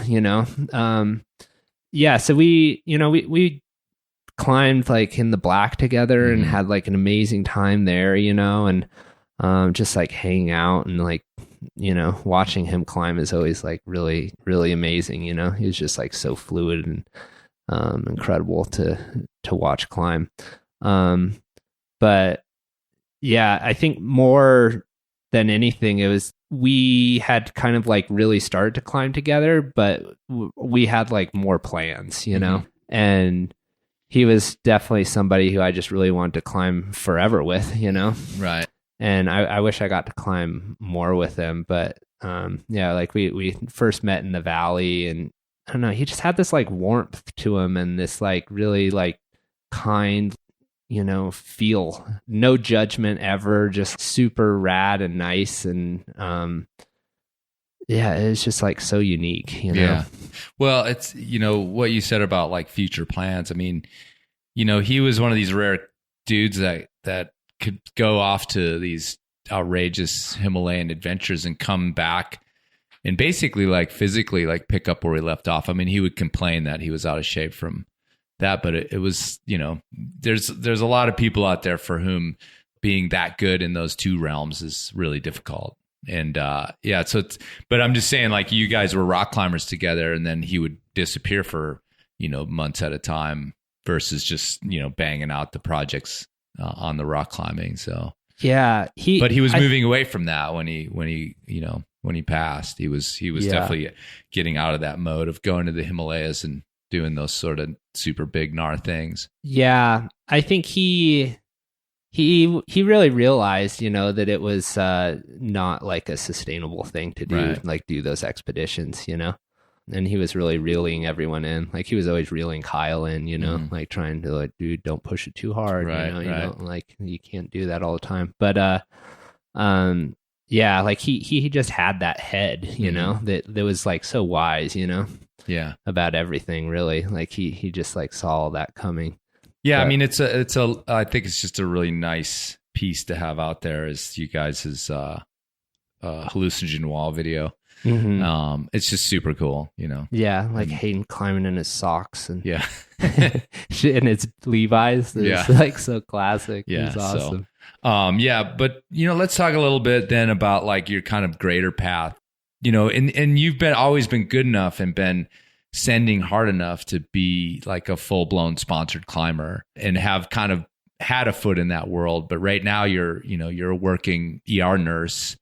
So we climbed like in the black together and had like an amazing time there, and just like hanging out and like, watching him climb is always like really, really amazing. He was just like so fluid and incredible to watch climb. But yeah, I think more than anything, it was, we had kind of like really started to climb together, but we had like more plans, And he was definitely somebody who I just really wanted to climb forever with, you know? Right. And I wish I got to climb more with him. But yeah, like we first met in the valley, and I don't know, he just had this like warmth to him and this like really like kind, you know, feel. No judgment ever, just super rad and nice. And yeah, it's just like so unique, you know? Yeah. Well, it's, you know, what you said about like future plans. I mean, you know, he was one of these rare dudes that could go off to these outrageous Himalayan adventures and come back and basically like physically like pick up where we left off. I mean, he would complain that he was out of shape from that, but it was, you know, there's a lot of people out there for whom being that good in those two realms is really difficult. And yeah, so it's, but I'm just saying, like, you guys were rock climbers together, and then he would disappear for, you know, months at a time versus just, you know, banging out the projects on the rock climbing. So yeah, but he was moving away from that when he you know, when he passed. He was definitely getting out of that mode of going to the Himalayas and doing those sort of super big gnar things. Yeah, I think he really realized, you know, that it was not like a sustainable thing to do, right. Like do those expeditions, you know. And he was really reeling everyone in. Like he was always reeling Kyle in, you know, like trying to like, dude, don't push it too hard. Right, you know, right. you don't, like, you can't do that all the time. But yeah, like he just had that head, you know, that was like so wise, you know, about everything really. Like he just like saw all that coming. Yeah, But, I mean, I think it's just a really nice piece to have out there is you guys' hallucinogen wall video. It's just super cool, you know. Yeah, like Hayden climbing in his socks and yeah, in his Levi's. It's like so classic. Yeah, it's awesome. So, yeah, but you know, let's talk a little bit then about like your kind of greater path, you know, and you've always been good enough and been sending hard enough to be like a full-blown sponsored climber and have kind of had a foot in that world. But right now you're a working ER nurse,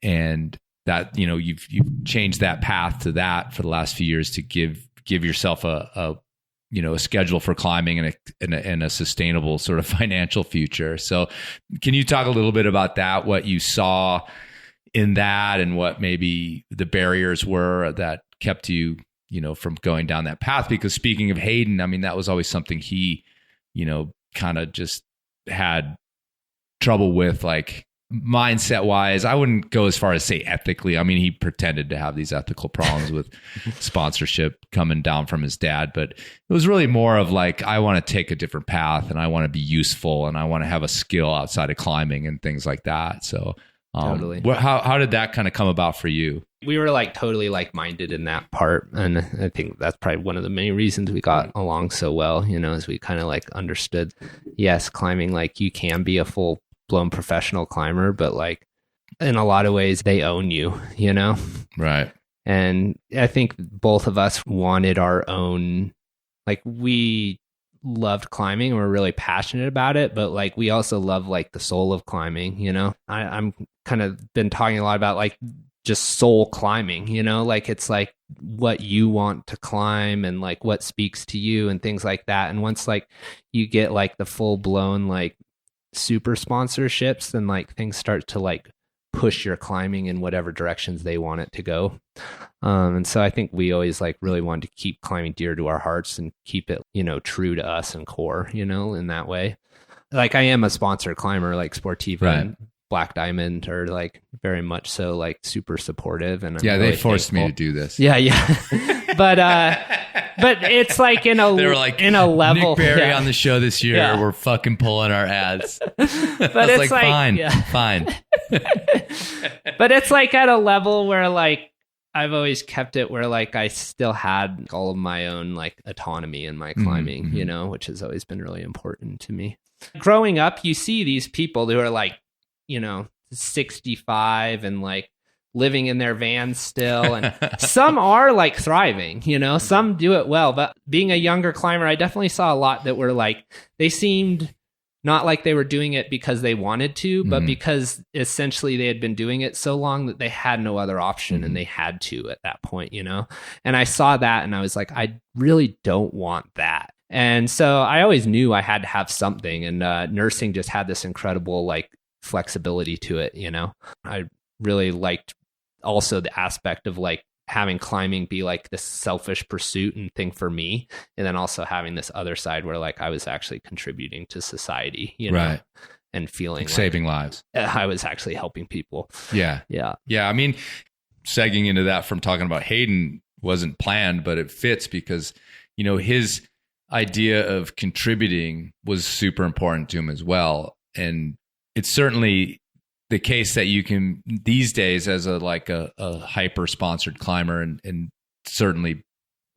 and that, you know, you've changed that path to that for the last few years to give yourself a schedule for climbing and a sustainable sort of financial future. So can you talk a little bit about that, what you saw in that and what maybe the barriers were that kept you, you know, from going down that path? Because speaking of Hayden, I mean, that was always something he, you know, kind of just had trouble with, like mindset wise. I wouldn't go as far as say ethically. I mean, he pretended to have these ethical problems with sponsorship coming down from his dad, but it was really more of like, I want to take a different path and I want to be useful and I want to have a skill outside of climbing and things like that. So totally. How did that kind of come about for you? We were like totally like-minded in that part, and I think that's probably one of the many reasons we got along so well, you know, as we kind of like understood, yes, climbing, like you can be a full-blown professional climber, but like in a lot of ways they own you, you know? Right. And I think both of us wanted our own, like we loved climbing and we're really passionate about it, but like we also love like the soul of climbing, you know? I'm kind of been talking a lot about like just soul climbing, you know, like it's like what you want to climb and like what speaks to you and things like that. And once like you get like the full blown like super sponsorships, then like things start to like push your climbing in whatever directions they want it to go. And so I think we always like really wanted to keep climbing dear to our hearts and keep it, you know, true to us and core, you know, in that way. Like I am a sponsored climber, like Sportiva and Black Diamond are like very much so like super supportive, and I'm really they forced thankful. me to do this. Yeah. But it's like they were like in a level. Nik Berry on the show this year. We're fucking pulling our ads. But it's like fine. But it's like at a level where like I've always kept it where like I still had all of my own like autonomy in my climbing, you know, which has always been really important to me. Growing up, you see these people who are like, you know, 65 and like living in their vans still. And some are like thriving, you know, some do it well. But being a younger climber, I definitely saw a lot that were like, they seemed Not like they were doing it because they wanted to, but because essentially they had been doing it so long that they had no other option and they had to at that point, you know? And I saw that and I was like, I really don't want that. And so I always knew I had to have something, and nursing just had this incredible like flexibility to it, you know? I really liked also the aspect of like having climbing be like this selfish pursuit and thing for me, and then also having this other side where like I was actually contributing to society, you know, and feeling like saving lives. I was actually helping people. Yeah. I mean, segging into that from talking about Hayden wasn't planned, but it fits because, you know, his idea of contributing was super important to him as well. And it's certainly the case that you can these days as a hyper sponsored climber, and certainly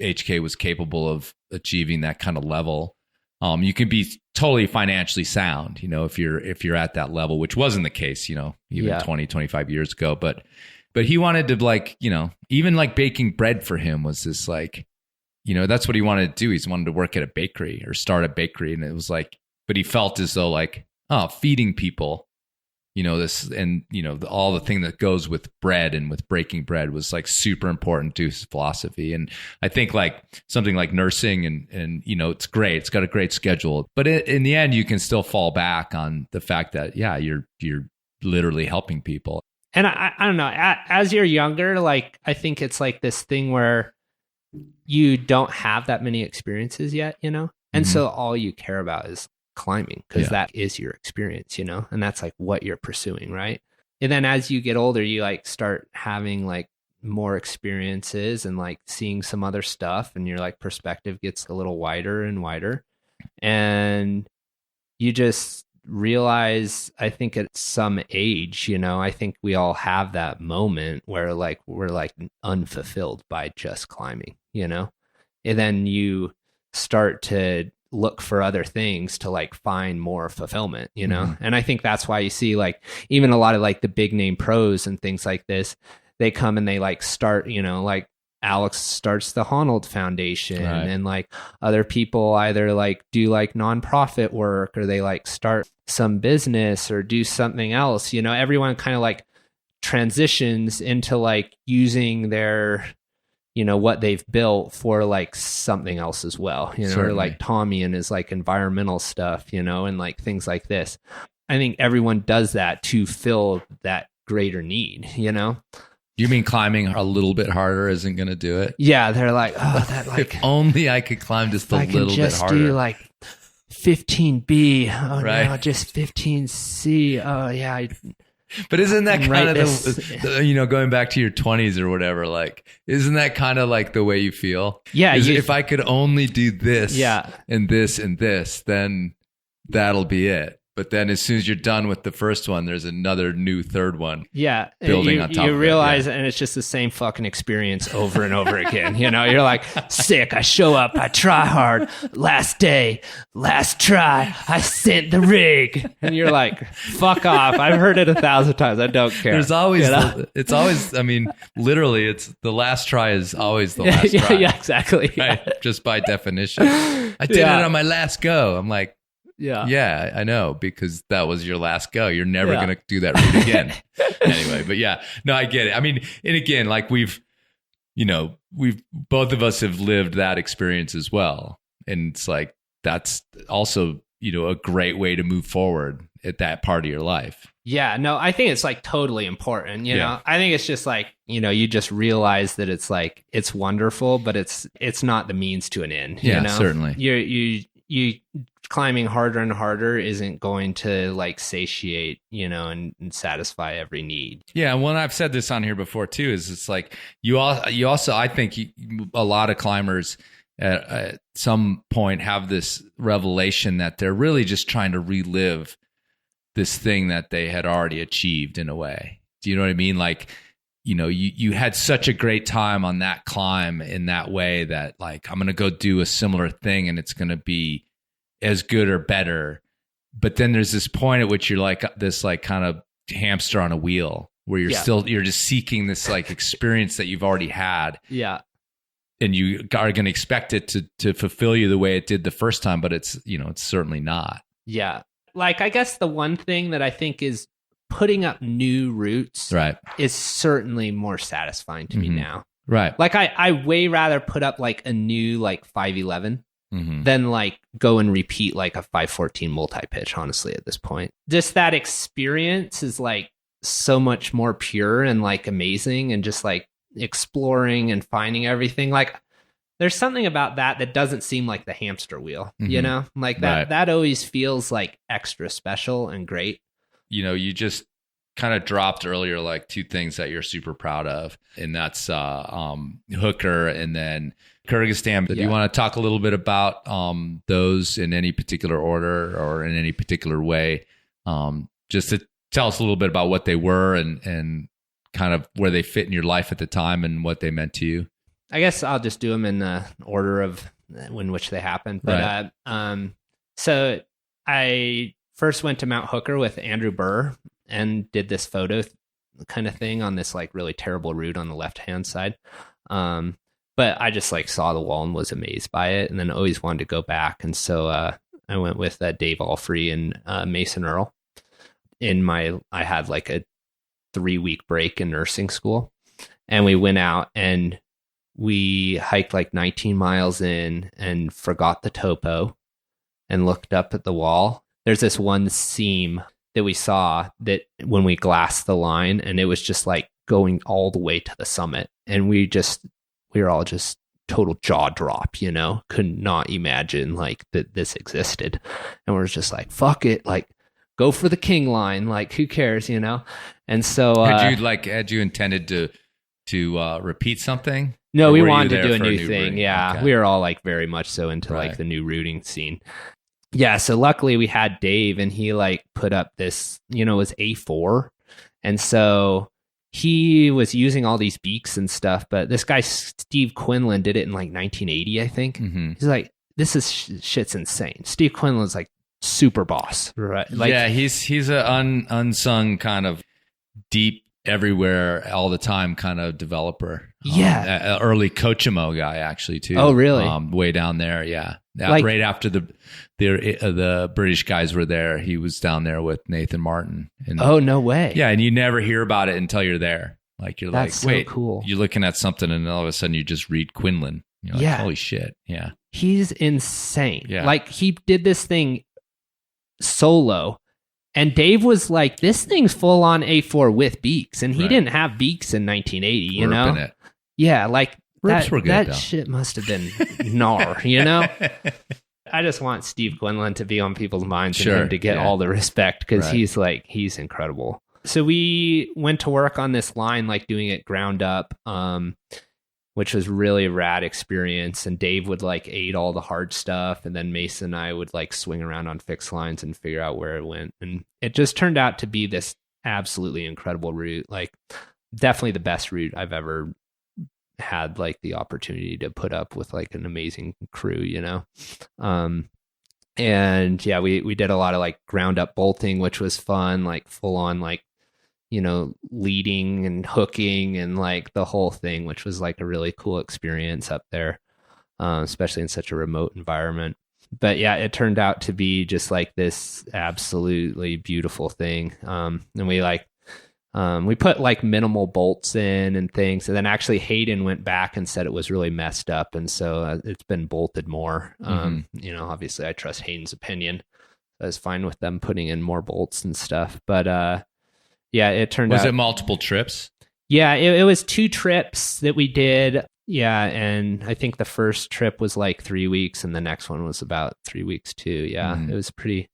HK was capable of achieving that kind of level. You can be totally financially sound, you know, if you're at that level, which wasn't the case, you know, even 20, 25 years ago. But he wanted to, like, you know, even like baking bread for him was this like, you know, that's what he wanted to do. He wanted to work at a bakery or start a bakery. And it was like, but he felt as though like, feeding people, you know, this, and, you know, all the thing that goes with bread and with breaking bread was like super important to his philosophy. And I think like something like nursing and, you know, it's great. It's got a great schedule, but in the end, you can still fall back on the fact that, you're literally helping people. And I don't know, as you're younger, like, I think it's like this thing where you don't have that many experiences yet, you know? And so all you care about is climbing, because that is your experience, you know, and that's like what you're pursuing, right? And then as you get older, you like start having like more experiences and like seeing some other stuff, and your like perspective gets a little wider and wider, and you just realize, I think at some age, you know, I think we all have that moment where like we're like unfulfilled by just climbing, you know, and then you start to look for other things to like find more fulfillment, you know? And I think that's why you see like even a lot of like the big name pros and things like this, they come and they like start, you know, like Alex starts the Honnold Foundation, and like other people either like do like nonprofit work, or they like start some business or do something else, you know? Everyone kind of like transitions into like using their, you know, what they've built for like something else as well, you know, or like Tommy and his like environmental stuff, you know, and like things like this. I think everyone does that to fill that greater need, you know? You mean climbing a little bit harder isn't going to do it? Yeah. They're like, oh, that like, if only I could climb just a little bit harder. Do like 15B. Oh no, just 15C. Oh yeah. But isn't that kind of the, you know, going back to your 20s or whatever, like, isn't that kind of like the way you feel? Yeah. If I could only do this and this and this, then that'll be it. But then as soon as you're done with the first one, there's another new third one. Yeah. Building on top of it. You realize, and it's just the same fucking experience over and over again. You know, you're like, sick. I show up. I try hard. Last day, last try. I sent the rig. And you're like, fuck off. I've heard it 1,000 times. I don't care. There's always, it's always, I mean, literally, it's the last try is always the last try. Yeah, exactly. Right? Just by definition. I did it on my last go. I'm like, yeah, I know, because that was your last go. You're never going to do that route again. Anyway, but no, I get it. I mean, and again, like we've both of us have lived that experience as well. And it's like, that's also, you know, a great way to move forward at that part of your life. Yeah, no, I think it's like totally important. You know, I think it's just like, you know, you just realize that it's like, it's wonderful, but it's not the means to an end. Yeah, you know? Certainly. You climbing harder and harder isn't going to like satiate, you know, and satisfy every need. Yeah, and when I've said this on here before too, is it's like you also I think a lot of climbers at some point have this revelation that they're really just trying to relive this thing that they had already achieved in a way. Do you know what I mean? Like, you know, you had such a great time on that climb in that way that like, I'm going to go do a similar thing and it's going to be as good or better. But then there's this point at which you're like this like kind of hamster on a wheel where you're just seeking this like experience that you've already had. Yeah. And you are going to expect it to fulfill you the way it did the first time, but it's, you know, it's certainly not. Yeah. Like, I guess the one thing that I think is putting up new routes is certainly more satisfying to me now. Right. Like, I way rather put up like a new like 511 than like go and repeat like a 514 multi-pitch, honestly, at this point. Just that experience is like so much more pure and like amazing, and just like exploring and finding everything. Like, there's something about that doesn't seem like the hamster wheel, you know? Like that always feels like extra special and great. You know, you just kind of dropped earlier like two things that you're super proud of, and that's Hooker and then Kyrgyzstan. Do you want to talk a little bit about those in any particular order or in any particular way? Just to tell us a little bit about what they were and kind of where they fit in your life at the time and what they meant to you. I guess I'll just do them in the order of in which they happened. But so I first went to Mount Hooker with Andrew Burr and did this photo kind of thing on this like really terrible route on the left-hand side. But I just like saw the wall and was amazed by it, and then always wanted to go back. And so I went with Dave Allfrey and Mason Earl. I had like a 3-week break in nursing school, and we went out and we hiked like 19 miles in and forgot the topo and looked up at the wall. There's this one seam that we saw that when we glassed the line, and it was just like going all the way to the summit. And we were all just total jaw drop, you know, could not imagine like that this existed. And we're just like, fuck it. Like, go for the king line. Like, who cares, you know? And so, had you intended to repeat something? No, we wanted to do a new thing. Routing? Yeah. Okay. We were all like very much so into like the new routing scene. Yeah. So luckily we had Dave, and he like put up this, you know, it was A4. And so he was using all these beaks and stuff, but this guy, Steve Quinlan, did it in like 1980, I think. He's like, this is shit's insane. Steve Quinlan's like super boss, right? Like, yeah, he's an unsung kind of deep everywhere all the time kind of developer. Yeah. Early Kochimo guy actually too. Oh, really? Way down there. Yeah. Like, right after the British guys were there, he was down there with Nathan Martin. And, oh, no way. Yeah. And you never hear about it until you're there. Like, you're That's like, wait, so cool. You're looking at something and all of a sudden you just read Quinlan. You're like, holy shit. Yeah. He's insane. Yeah. Like, he did this thing solo, and Dave was like, this thing's full on A4 with beaks, and he didn't have beaks in 1980, you know? It. Yeah, like Rips were good, that though. shit must have been gnar, you know? I just want Steve Quinlan to be on people's minds and him to get all the respect, because he's incredible. So we went to work on this line, like doing it ground up, which was really a rad experience. And Dave would like aid all the hard stuff, and then Mason and I would like swing around on fixed lines and figure out where it went. And it just turned out to be this absolutely incredible route. Like, definitely the best route I've ever had like the opportunity to put up with like an amazing crew, you know? And yeah, we did a lot of like ground up bolting, which was fun, like full on, like, you know, leading and hooking and like the whole thing, which was like a really cool experience up there, especially in such a remote environment. But yeah, it turned out to be just like this absolutely beautiful thing. And we put like minimal bolts in and things. And then actually Hayden went back and said it was really messed up. And so it's been bolted more. You know, obviously I trust Hayden's opinion. I was fine with them putting in more bolts and stuff. But yeah, it turned out. Was it multiple trips? Yeah, it was 2 trips that we did. Yeah. And I think the first trip was like 3 weeks, and the next one was about 3 weeks too. Yeah. It was pretty,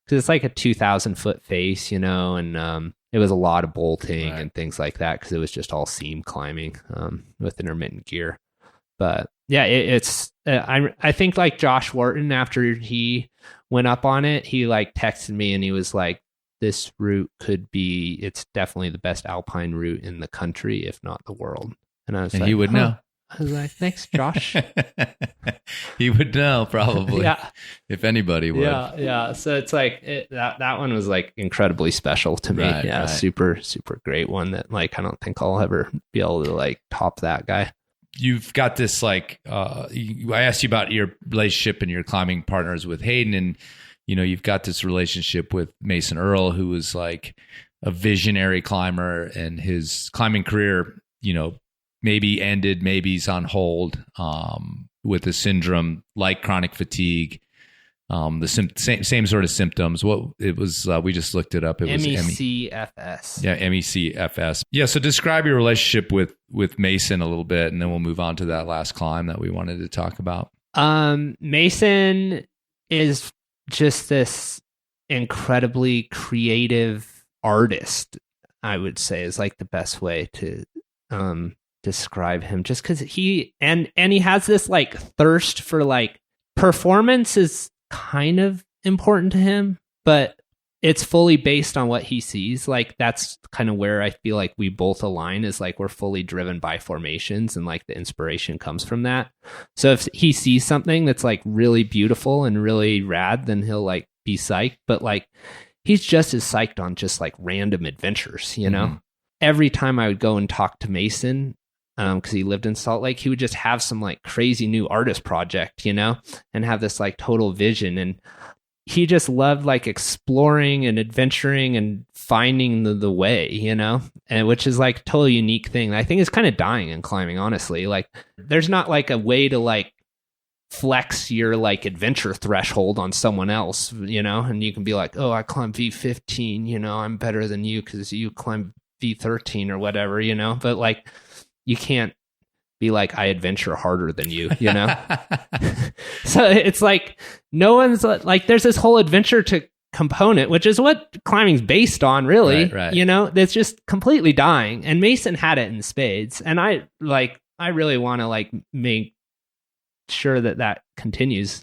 because it's like a 2,000 foot face, you know, and it was a lot of bolting and things like that, because it was just all seam climbing with intermittent gear. But yeah, I think like Josh Wharton, after he went up on it, he like texted me and he was like, this route it's definitely the best alpine route in the country, if not the world. And I was like, he would know. I was like, thanks, Josh. He would know, probably. Yeah. If anybody would. Yeah. So it's like that one was like incredibly special to me. Right. Super, super great one that like I don't think I'll ever be able to like top that guy. You've got this like I asked you about your relationship and your climbing partners with Hayden, and you've got this relationship with Mason Earl, who was like a visionary climber, and his climbing career, maybe ended, maybe he's on hold with a syndrome like chronic fatigue. The same sort of symptoms. What it was, we just looked it up. It was MECFS. Yeah, MECFS. Yeah. So describe your relationship with Mason a little bit, and then we'll move on to that last climb that we wanted to talk about. Mason is just this incredibly creative artist, I would say, is like the best way to describe him. Just because he has this like thirst for like performance is kind of important to him, but it's fully based on what he sees. Like that's kind of where I feel like we both align, is like we're fully driven by formations, and like the inspiration comes from that. So if he sees something that's like really beautiful and really rad, then he'll like be psyched. But like he's just as psyched on just like random adventures, Every time I would go and talk to Mason, because he lived in Salt Lake, he would just have some like crazy new artist project, and have this like total vision. And he just loved like exploring and adventuring and finding the way, and which is like a totally unique thing. I think it's kind of dying in climbing, honestly. Like there's not like a way to like flex your like adventure threshold on someone else, and you can be like, oh, I climb V15, I'm better than you because you climb V13 or whatever, but like, you can't be like, I adventure harder than you, So it's like, no one's like, there's this whole adventure to component, which is what climbing's based on, really, right. That's just completely dying. And Mason had it in spades. And I really want to like make sure that continues,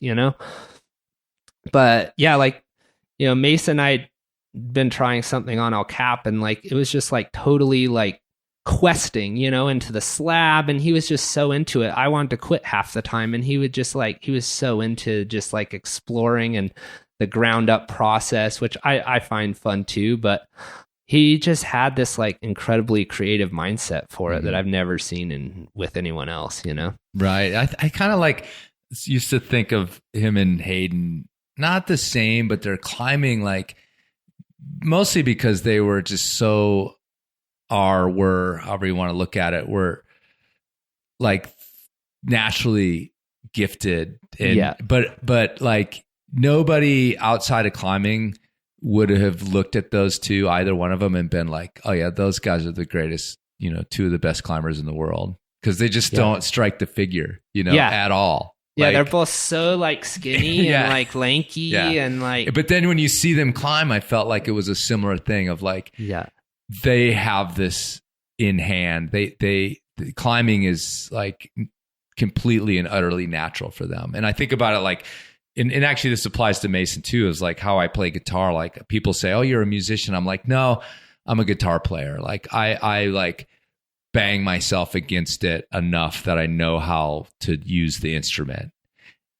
But yeah, like, Mason, I'd been trying something on El Cap, and like, it was just like totally like questing, into the slab, and he was just so into it. I wanted to quit half the time, and he would just like, he was so into just like exploring and the ground up process, which I find fun too, but he just had this like incredibly creative mindset for it that I've never seen with anyone else, Right. I kind of like used to think of him and Hayden, not the same, but they're climbing like mostly because they were just so were, however you want to look at it, were like naturally gifted. And, but like nobody outside of climbing would have looked at those two, either one of them, and been like, oh yeah, those guys are the greatest, two of the best climbers in the world. Because they just don't strike the figure, at all. Yeah, like, they're both so like skinny and like lanky and like. But then when you see them climb, I felt like it was a similar thing of like, they have this in hand. The climbing is like completely and utterly natural for them. And I think about it like, and actually this applies to Mason too, is like how I play guitar. Like people say, oh, you're a musician. I'm like, no, I'm a guitar player. Like I like bang myself against it enough that I know how to use the instrument.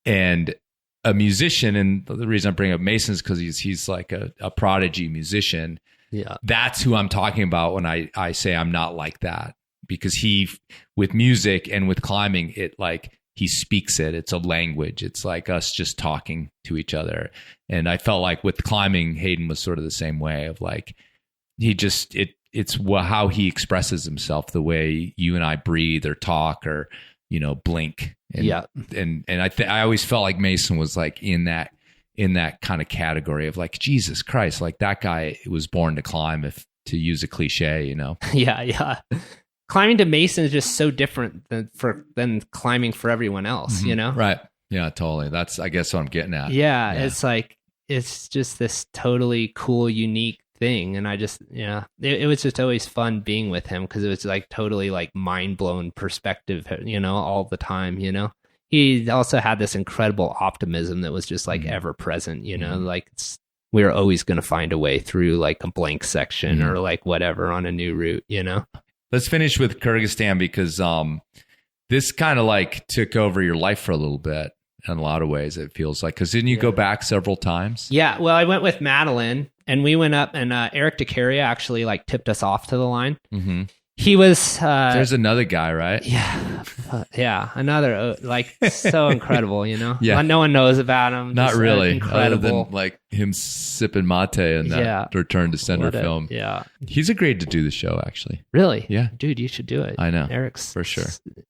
And a musician, and the reason I bring up Mason is because he's like a prodigy musician. Yeah, that's who I'm talking about when I say I'm not like that, because he, with music and with climbing, it like he speaks it. It's a language. It's like us just talking to each other. And I felt like with climbing, Hayden was sort of the same way of like, he just, it's how he expresses himself, the way you and I breathe or talk or, blink. And I always felt like Mason was like in that kind of category of like, Jesus Christ, like that guy was born to climb, to use a cliche, Yeah. Climbing to Mason is just so different than climbing for everyone else, Right. Yeah, totally. That's, I guess, what I'm getting at. Yeah. It's like, it's just this totally cool, unique thing. And I just, it was just always fun being with him, because it was like totally like mind blown perspective, all the time, He also had this incredible optimism that was just like ever present, like we were always going to find a way through like a blank section or like whatever on a new route, Let's finish with Kyrgyzstan, because this kind of like took over your life for a little bit in a lot of ways, it feels like. Because didn't you go back several times? Yeah, well, I went with Madeline, and we went up, and Eric DeCaria actually like tipped us off to the line. He was. There's another guy, right? Yeah. Yeah. Another, like, so incredible, you know? Yeah. No one knows about him. Not Just, really. incredible. Other than, like, him sipping mate in that return to sender film. Yeah. He's agreed to do the show, actually. Really? Yeah. Dude, you should do it. I know. Eric's. For sure.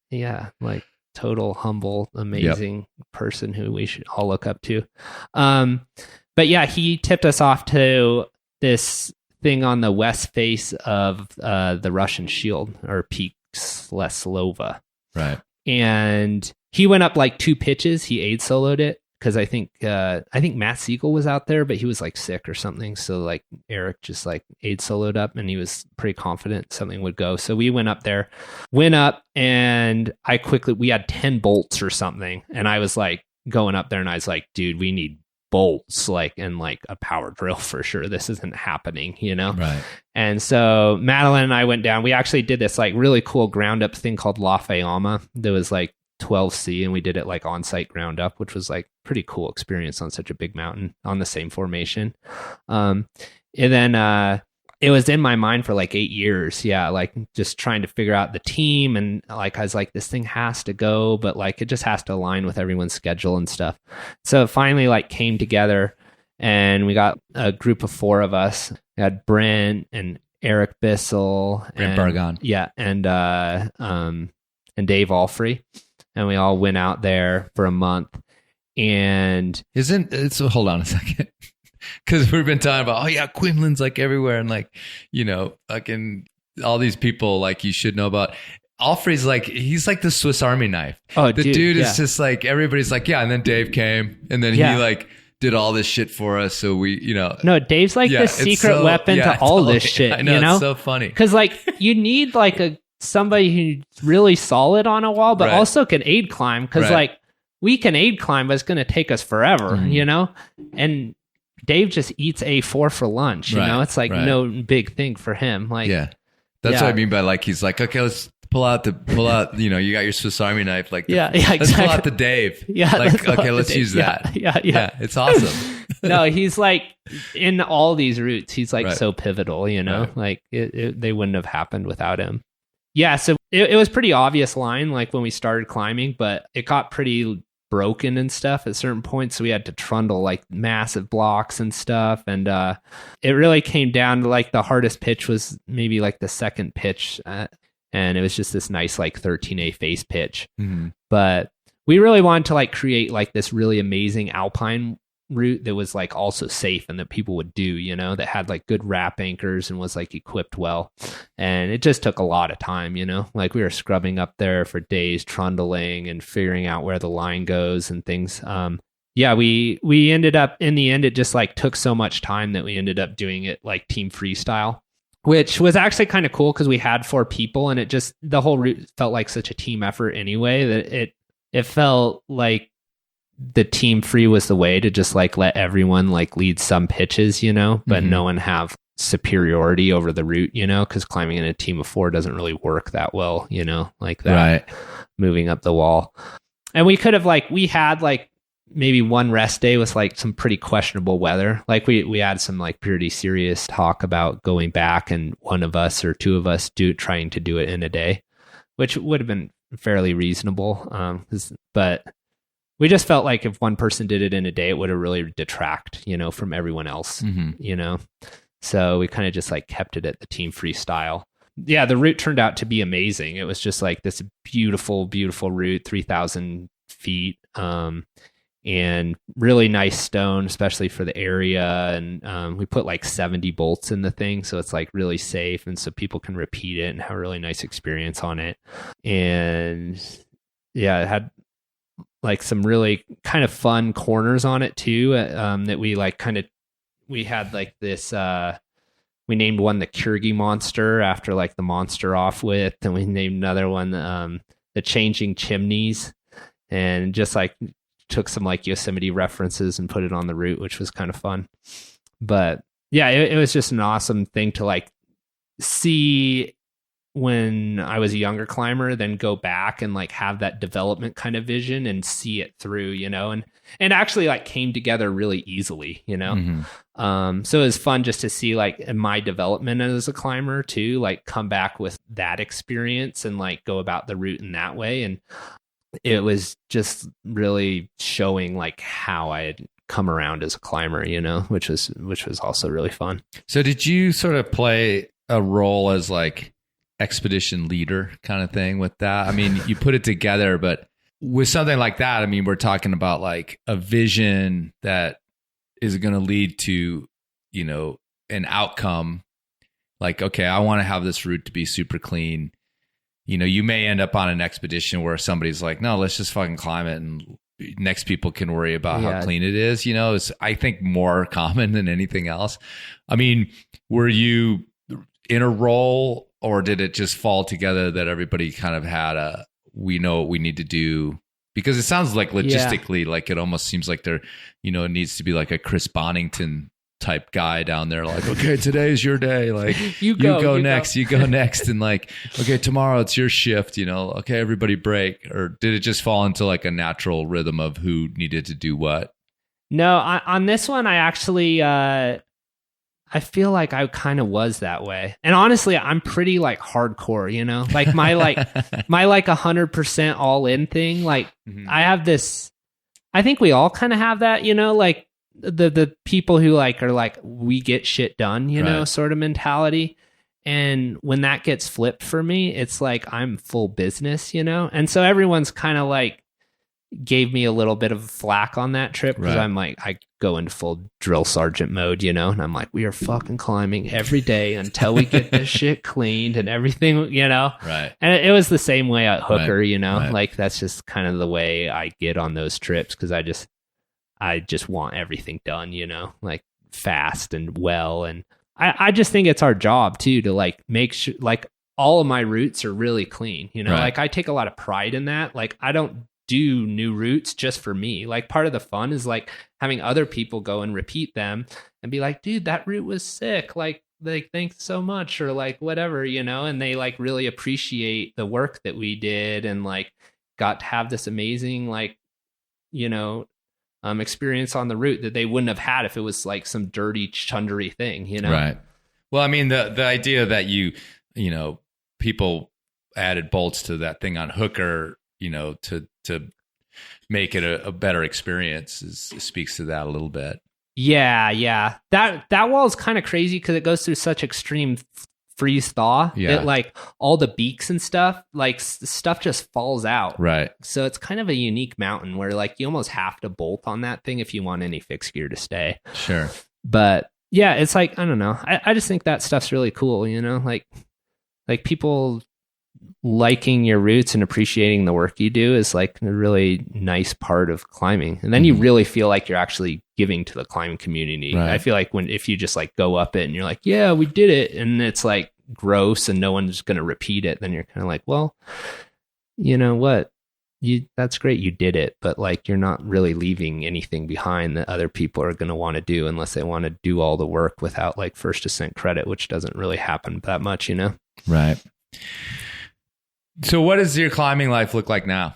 Yeah. Like, total, humble, amazing person who we should all look up to. But yeah, he tipped us off to this thing on the west face of the Russian Shield, or Peak Sleslova. Right. And he went up like 2 pitches. He aid soloed it because I think Matt Siegel was out there, but he was like sick or something. So like Eric just like aid soloed up, and he was pretty confident something would go. So we went up there, and we had 10 bolts or something. And I was like going up there, and I was like, dude, we need bolts, like, and like a power drill for sure. This isn't happening, you know? Right. And so Madeline and I went down. We actually did this like really cool ground up thing called La Fayama. There was like 12C, and we did it like on site ground up, which was like pretty cool experience on such a big mountain on the same formation. And then it was in my mind for like 8 years. Yeah. Like just trying to figure out the team. And like, I was like, this thing has to go, but like, it just has to align with everyone's schedule and stuff. So it finally like came together, and we got a group of 4 of us. We had Brent and Eric Bissell, Brent Bargon. Yeah. And Dave Alfrey. And we all went out there for a month. And hold on a second. Because we've been talking about, Quinlan's like everywhere, and like, you know, fucking all these people like you should know about. Alfred's like, he's like the Swiss Army knife. Oh, the dude is just like, everybody's like, and then Dave came, and then he like did all this shit for us. So we, you know. No, Dave's like the secret weapon to all this shit. I know, you know? It's so funny. Because like you need like somebody who's really solid on a wall, but also can aid climb. Because like we can aid climb, but it's going to take us forever, you know? And Dave just eats A4 for lunch, you know? It's like no big thing for him. Like, that's what I mean by like, he's like, okay, let's pull out, you know, you got your Swiss Army knife. Like, exactly. Let's pull out the Dave. Yeah. Like, okay, let's use that. Yeah. It's awesome. No, he's like in all these routes, he's like so pivotal, you know, like they wouldn't have happened without him. Yeah. So it was pretty obvious line, like when we started climbing, but it got pretty broken and stuff at certain points, so we had to trundle like massive blocks and stuff, and it really came down to like the hardest pitch was maybe like the second pitch, and it was just this nice like 13A face pitch. But we really wanted to like create like this really amazing alpine route that was like also safe and that people would do, you know, that had like good wrap anchors and was like equipped well. And it just took a lot of time, you know, like we were scrubbing up there for days, trundling and figuring out where the line goes and things. We ended up in the end, it just like took so much time that we ended up doing it like team freestyle, which was actually kind of cool because we had 4 people, and it just, the whole route felt like such a team effort anyway, that it felt like the team free was the way to just like let everyone like lead some pitches, you know, but no one have superiority over the route, you know, because climbing in a team of 4 doesn't really work that well, you know, like that, moving up the wall. And we could have like, we had like maybe one rest day with like some pretty questionable weather. Like we had some like pretty serious talk about going back, and one of us or 2 of us trying to do it in a day, which would have been fairly reasonable. But we just felt like if one person did it in a day, it would have really detract, you know, from everyone else, you know? So we kind of just like kept it at the team freestyle. Yeah. The route turned out to be amazing. It was just like this beautiful, beautiful route, 3,000 feet, and really nice stone, especially for the area. And we put like 70 bolts in the thing, so it's like really safe. And so people can repeat it and have a really nice experience on it. And yeah, it had like some really kind of fun corners on it too, that we like we had like this, we named one the Kyrgyz monster after like the monster off with, and we named another one the Changing Chimneys, and just like took some like Yosemite references and put it on the route, which was kind of fun. But yeah, it was just an awesome thing to like see when I was a younger climber, then go back and like have that development kind of vision and see it through, you know, and actually like came together really easily, you know. Mm-hmm. So it was fun just to see like my development as a climber too, like come back with that experience and like go about the route in that way. And it was just really showing like how I had come around as a climber, you know, which was also really fun. So did you sort of play a role as like expedition leader kind of thing with that? I mean, you put it together, but with something like that, I mean, we're talking about like a vision that is going to lead to, you know, an outcome like, okay, I want to have this route to be super clean. You know, you may end up on an expedition where somebody's like, no, let's just fucking climb it and next people can worry about how clean it is. You know, it's, I think, more common than anything else. I mean, were you in a role or did it just fall together that everybody kind of had we know what we need to do? Because it sounds like logistically, like it almost seems like there, you know, it needs to be like a Chris Bonington type guy down there, like, okay, today's your day, like you go next. And like, okay, tomorrow it's your shift, you know, okay, everybody break. Or did it just fall into like a natural rhythm of who needed to do what? No, on this one, I actually, I feel like I kind of was that way. And honestly, I'm pretty like hardcore, you know, like my 100% all in thing. Like I have this, I think we all kind of have that, you know, like the people who like are like, we get shit done, you know, sort of mentality. And when that gets flipped for me, it's like, I'm full business, you know? And so everyone's kind of like, gave me a little bit of flack on that trip because I'm like, I go into full drill sergeant mode, you know, and I'm like, we are fucking climbing every day until we get this shit cleaned and everything, you know? Right. And it was the same way at Hooker, you know, like that's just kind of the way I get on those trips because I just want everything done, you know, like fast and well. And I just think it's our job too to like make sure like all of my routes are really clean, you know, like I take a lot of pride in that. Like I don't do new routes just for me. Like part of the fun is like having other people go and repeat them and be like, dude, that route was sick. Like thanks so much or like whatever, you know, and they like really appreciate the work that we did and like got to have this amazing like, you know, experience on the route that they wouldn't have had if it was like some dirty chundery thing, you know? Right. Well, I mean, the idea that you know, people added bolts to that thing on Hooker, you know, to make it a better experience speaks to that a little bit. Yeah. That wall is kind of crazy because it goes through such extreme freeze thaw that like all the beaks and stuff, like stuff just falls out. Right. So it's kind of a unique mountain where like you almost have to bolt on that thing if you want any fixed gear to stay. Sure. But yeah, it's like, I don't know. I just think that stuff's really cool, you know, like people liking your routes and appreciating the work you do is like a really nice part of climbing. And then you really feel like you're actually giving to the climbing community. Right. I feel like if you just like go up it and you're like, yeah, we did it. And it's like gross and no one's going to repeat it. Then you're kind of like, well, you know what? That's great. You did it. But like, you're not really leaving anything behind that other people are going to want to do unless they want to do all the work without like first ascent credit, which doesn't really happen that much, you know? Right. So what does your climbing life look like now?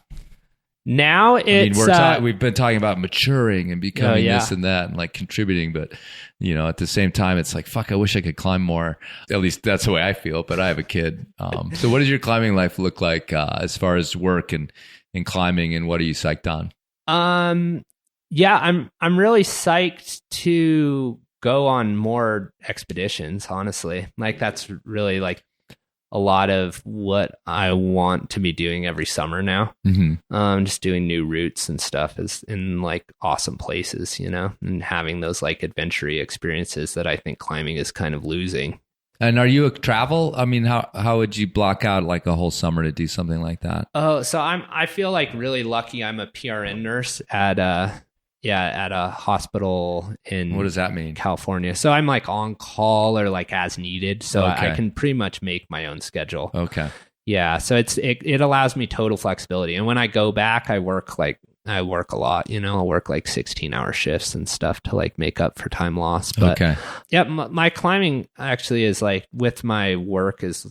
Now it's... we've been talking about maturing and becoming this and that and like contributing, but you know, at the same time, it's like, fuck, I wish I could climb more. At least that's the way I feel, but I have a kid. So what does your climbing life look like as far as work and climbing, and what are you psyched on? Yeah, I'm really psyched to go on more expeditions, honestly. Like that's really like a lot of what I want to be doing every summer now. Just doing new routes and stuff is in like awesome places, you know, and having those like adventure experiences that I think climbing is kind of losing. And are you a travel? I mean, how would you block out like a whole summer to do something like that? Oh, so I feel like really lucky. I'm a PRN nurse at a hospital in... What does that mean? California. So I'm like on call or like as needed. So I can pretty much make my own schedule. Okay. Yeah. So it allows me total flexibility. And when I go back, I work a lot, you know, I'll work like 16-hour shifts and stuff to like make up for time lost. But yeah, my climbing actually is like with my work is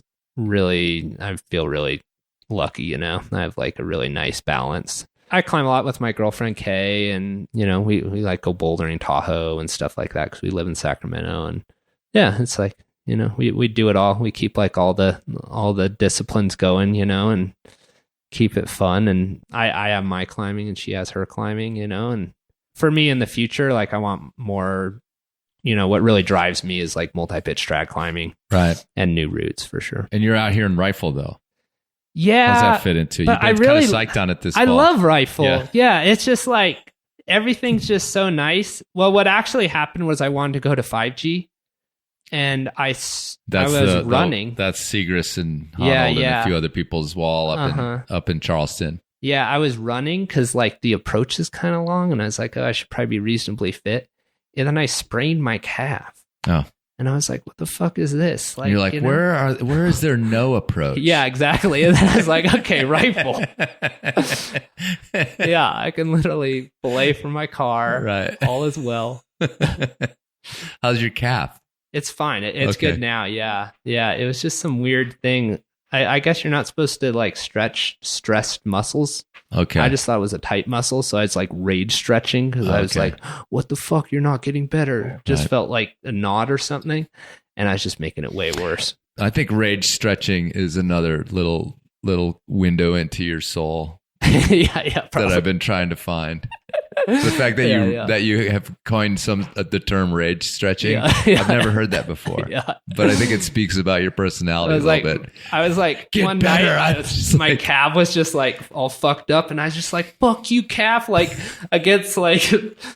I feel really lucky, you know. I have like a really nice balance. I climb a lot with my girlfriend Kay, and you know, we like go bouldering Tahoe and stuff like that because we live in Sacramento, and yeah, it's like, you know, we do it all. We keep like all the disciplines going, you know, and keep it fun. And I have my climbing and she has her climbing, you know. And for me in the future, like I want more, you know, what really drives me is like multi-pitch trad climbing, right, and new routes for sure. And you're out here in Rifle though. Yeah. How does that fit into? You've been kind of psyched on it this fall. I love Rifle. Yeah, it's just like everything's just so nice. Well, what actually happened was I wanted to go to 5G, and I was running. That's Segrist and Honnold and a few other people's wall up in Charleston. Yeah, I was running because like the approach is kind of long, and I was like, oh, I should probably be reasonably fit. And then I sprained my calf. Oh. And I was like, what the fuck is this? Like, you're like, you know? Where is there no approach? Yeah, exactly. And then I was like, okay, Rifle. Yeah, I can literally belay from my car. Right. All is well. How's your calf? It's fine. It's good now. Yeah. Yeah. It was just some weird thing. I guess you're not supposed to like stretch stressed muscles. Okay. I just thought it was a tight muscle. So I was like rage stretching because I was like, what the fuck? You're not getting better. Just felt like a knot or something. And I was just making it way worse. I think rage stretching is another little window into your soul. Yeah, that I've been trying to find. The fact that that you have coined the term rage stretching, I've never heard that before. But I think it speaks about your personality a little bit. I was like, one night, my calf was just like all fucked up, and I was just like, "Fuck you, calf!" Like against like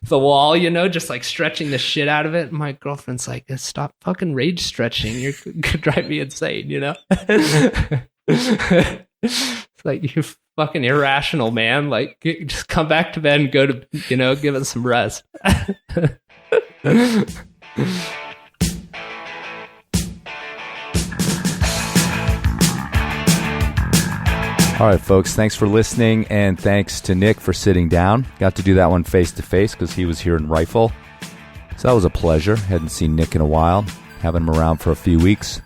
the wall, you know, just like stretching the shit out of it. And my girlfriend's like, "Stop fucking rage stretching! You're gonna drive me insane," you know. It's like, you fucking irrational, man. Like, just come back to bed and go to, you know, give it some rest. All right, folks, thanks for listening, and thanks to Nik for sitting down. Got to do that one face-to-face because he was here in Rifle. So that was a pleasure. Hadn't seen Nik in a while. Having him around for a few weeks.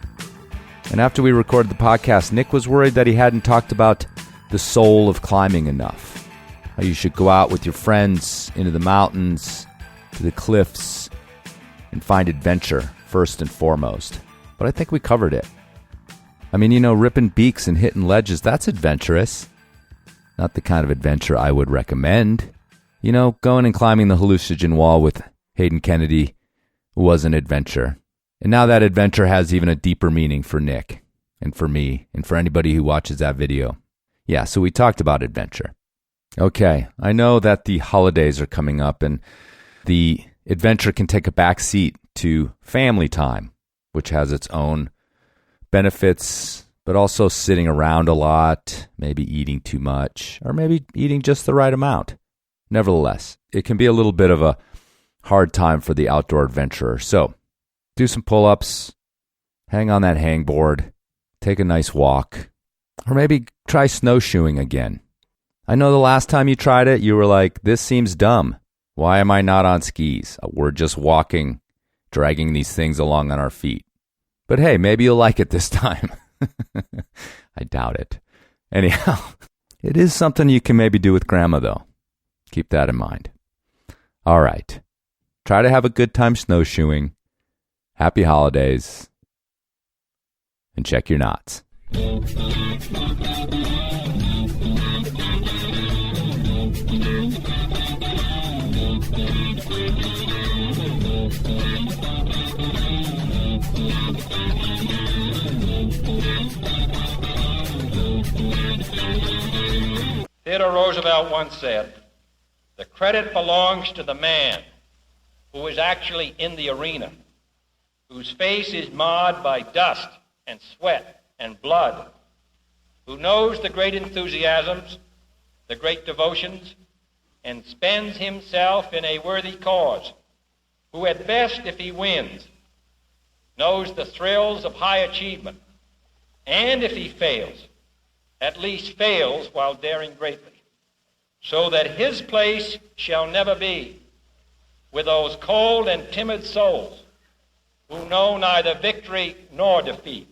And after we recorded the podcast, Nik was worried that he hadn't talked about the soul of climbing enough. How you should go out with your friends into the mountains, to the cliffs, and find adventure first and foremost. But I think we covered it. I mean, you know, ripping beaks and hitting ledges, that's adventurous. Not the kind of adventure I would recommend. You know, going and climbing the hallucinogen wall with Hayden Kennedy was an adventure. And now that adventure has even a deeper meaning for Nik and for me and for anybody who watches that video. Yeah, so we talked about adventure. Okay, I know that the holidays are coming up and the adventure can take a back seat to family time, which has its own benefits, but also sitting around a lot, maybe eating too much, or maybe eating just the right amount. Nevertheless, it can be a little bit of a hard time for the outdoor adventurer. So, do some pull-ups, hang on that hangboard, take a nice walk, or maybe try snowshoeing again. I know the last time you tried it, you were like, this seems dumb. Why am I not on skis? We're just walking, dragging these things along on our feet. But hey, maybe you'll like it this time. I doubt it. Anyhow, it is something you can maybe do with grandma, though. Keep that in mind. All right. Try to have a good time snowshoeing. Happy holidays. And check your knots. Theodore Roosevelt once said, "The credit belongs to the man who is actually in the arena, whose face is marred by dust and sweat and blood, who knows the great enthusiasms, the great devotions, and spends himself in a worthy cause, who at best, if he wins, knows the thrills of high achievement, and if he fails, at least fails while daring greatly, so that his place shall never be with those cold and timid souls who know neither victory nor defeat."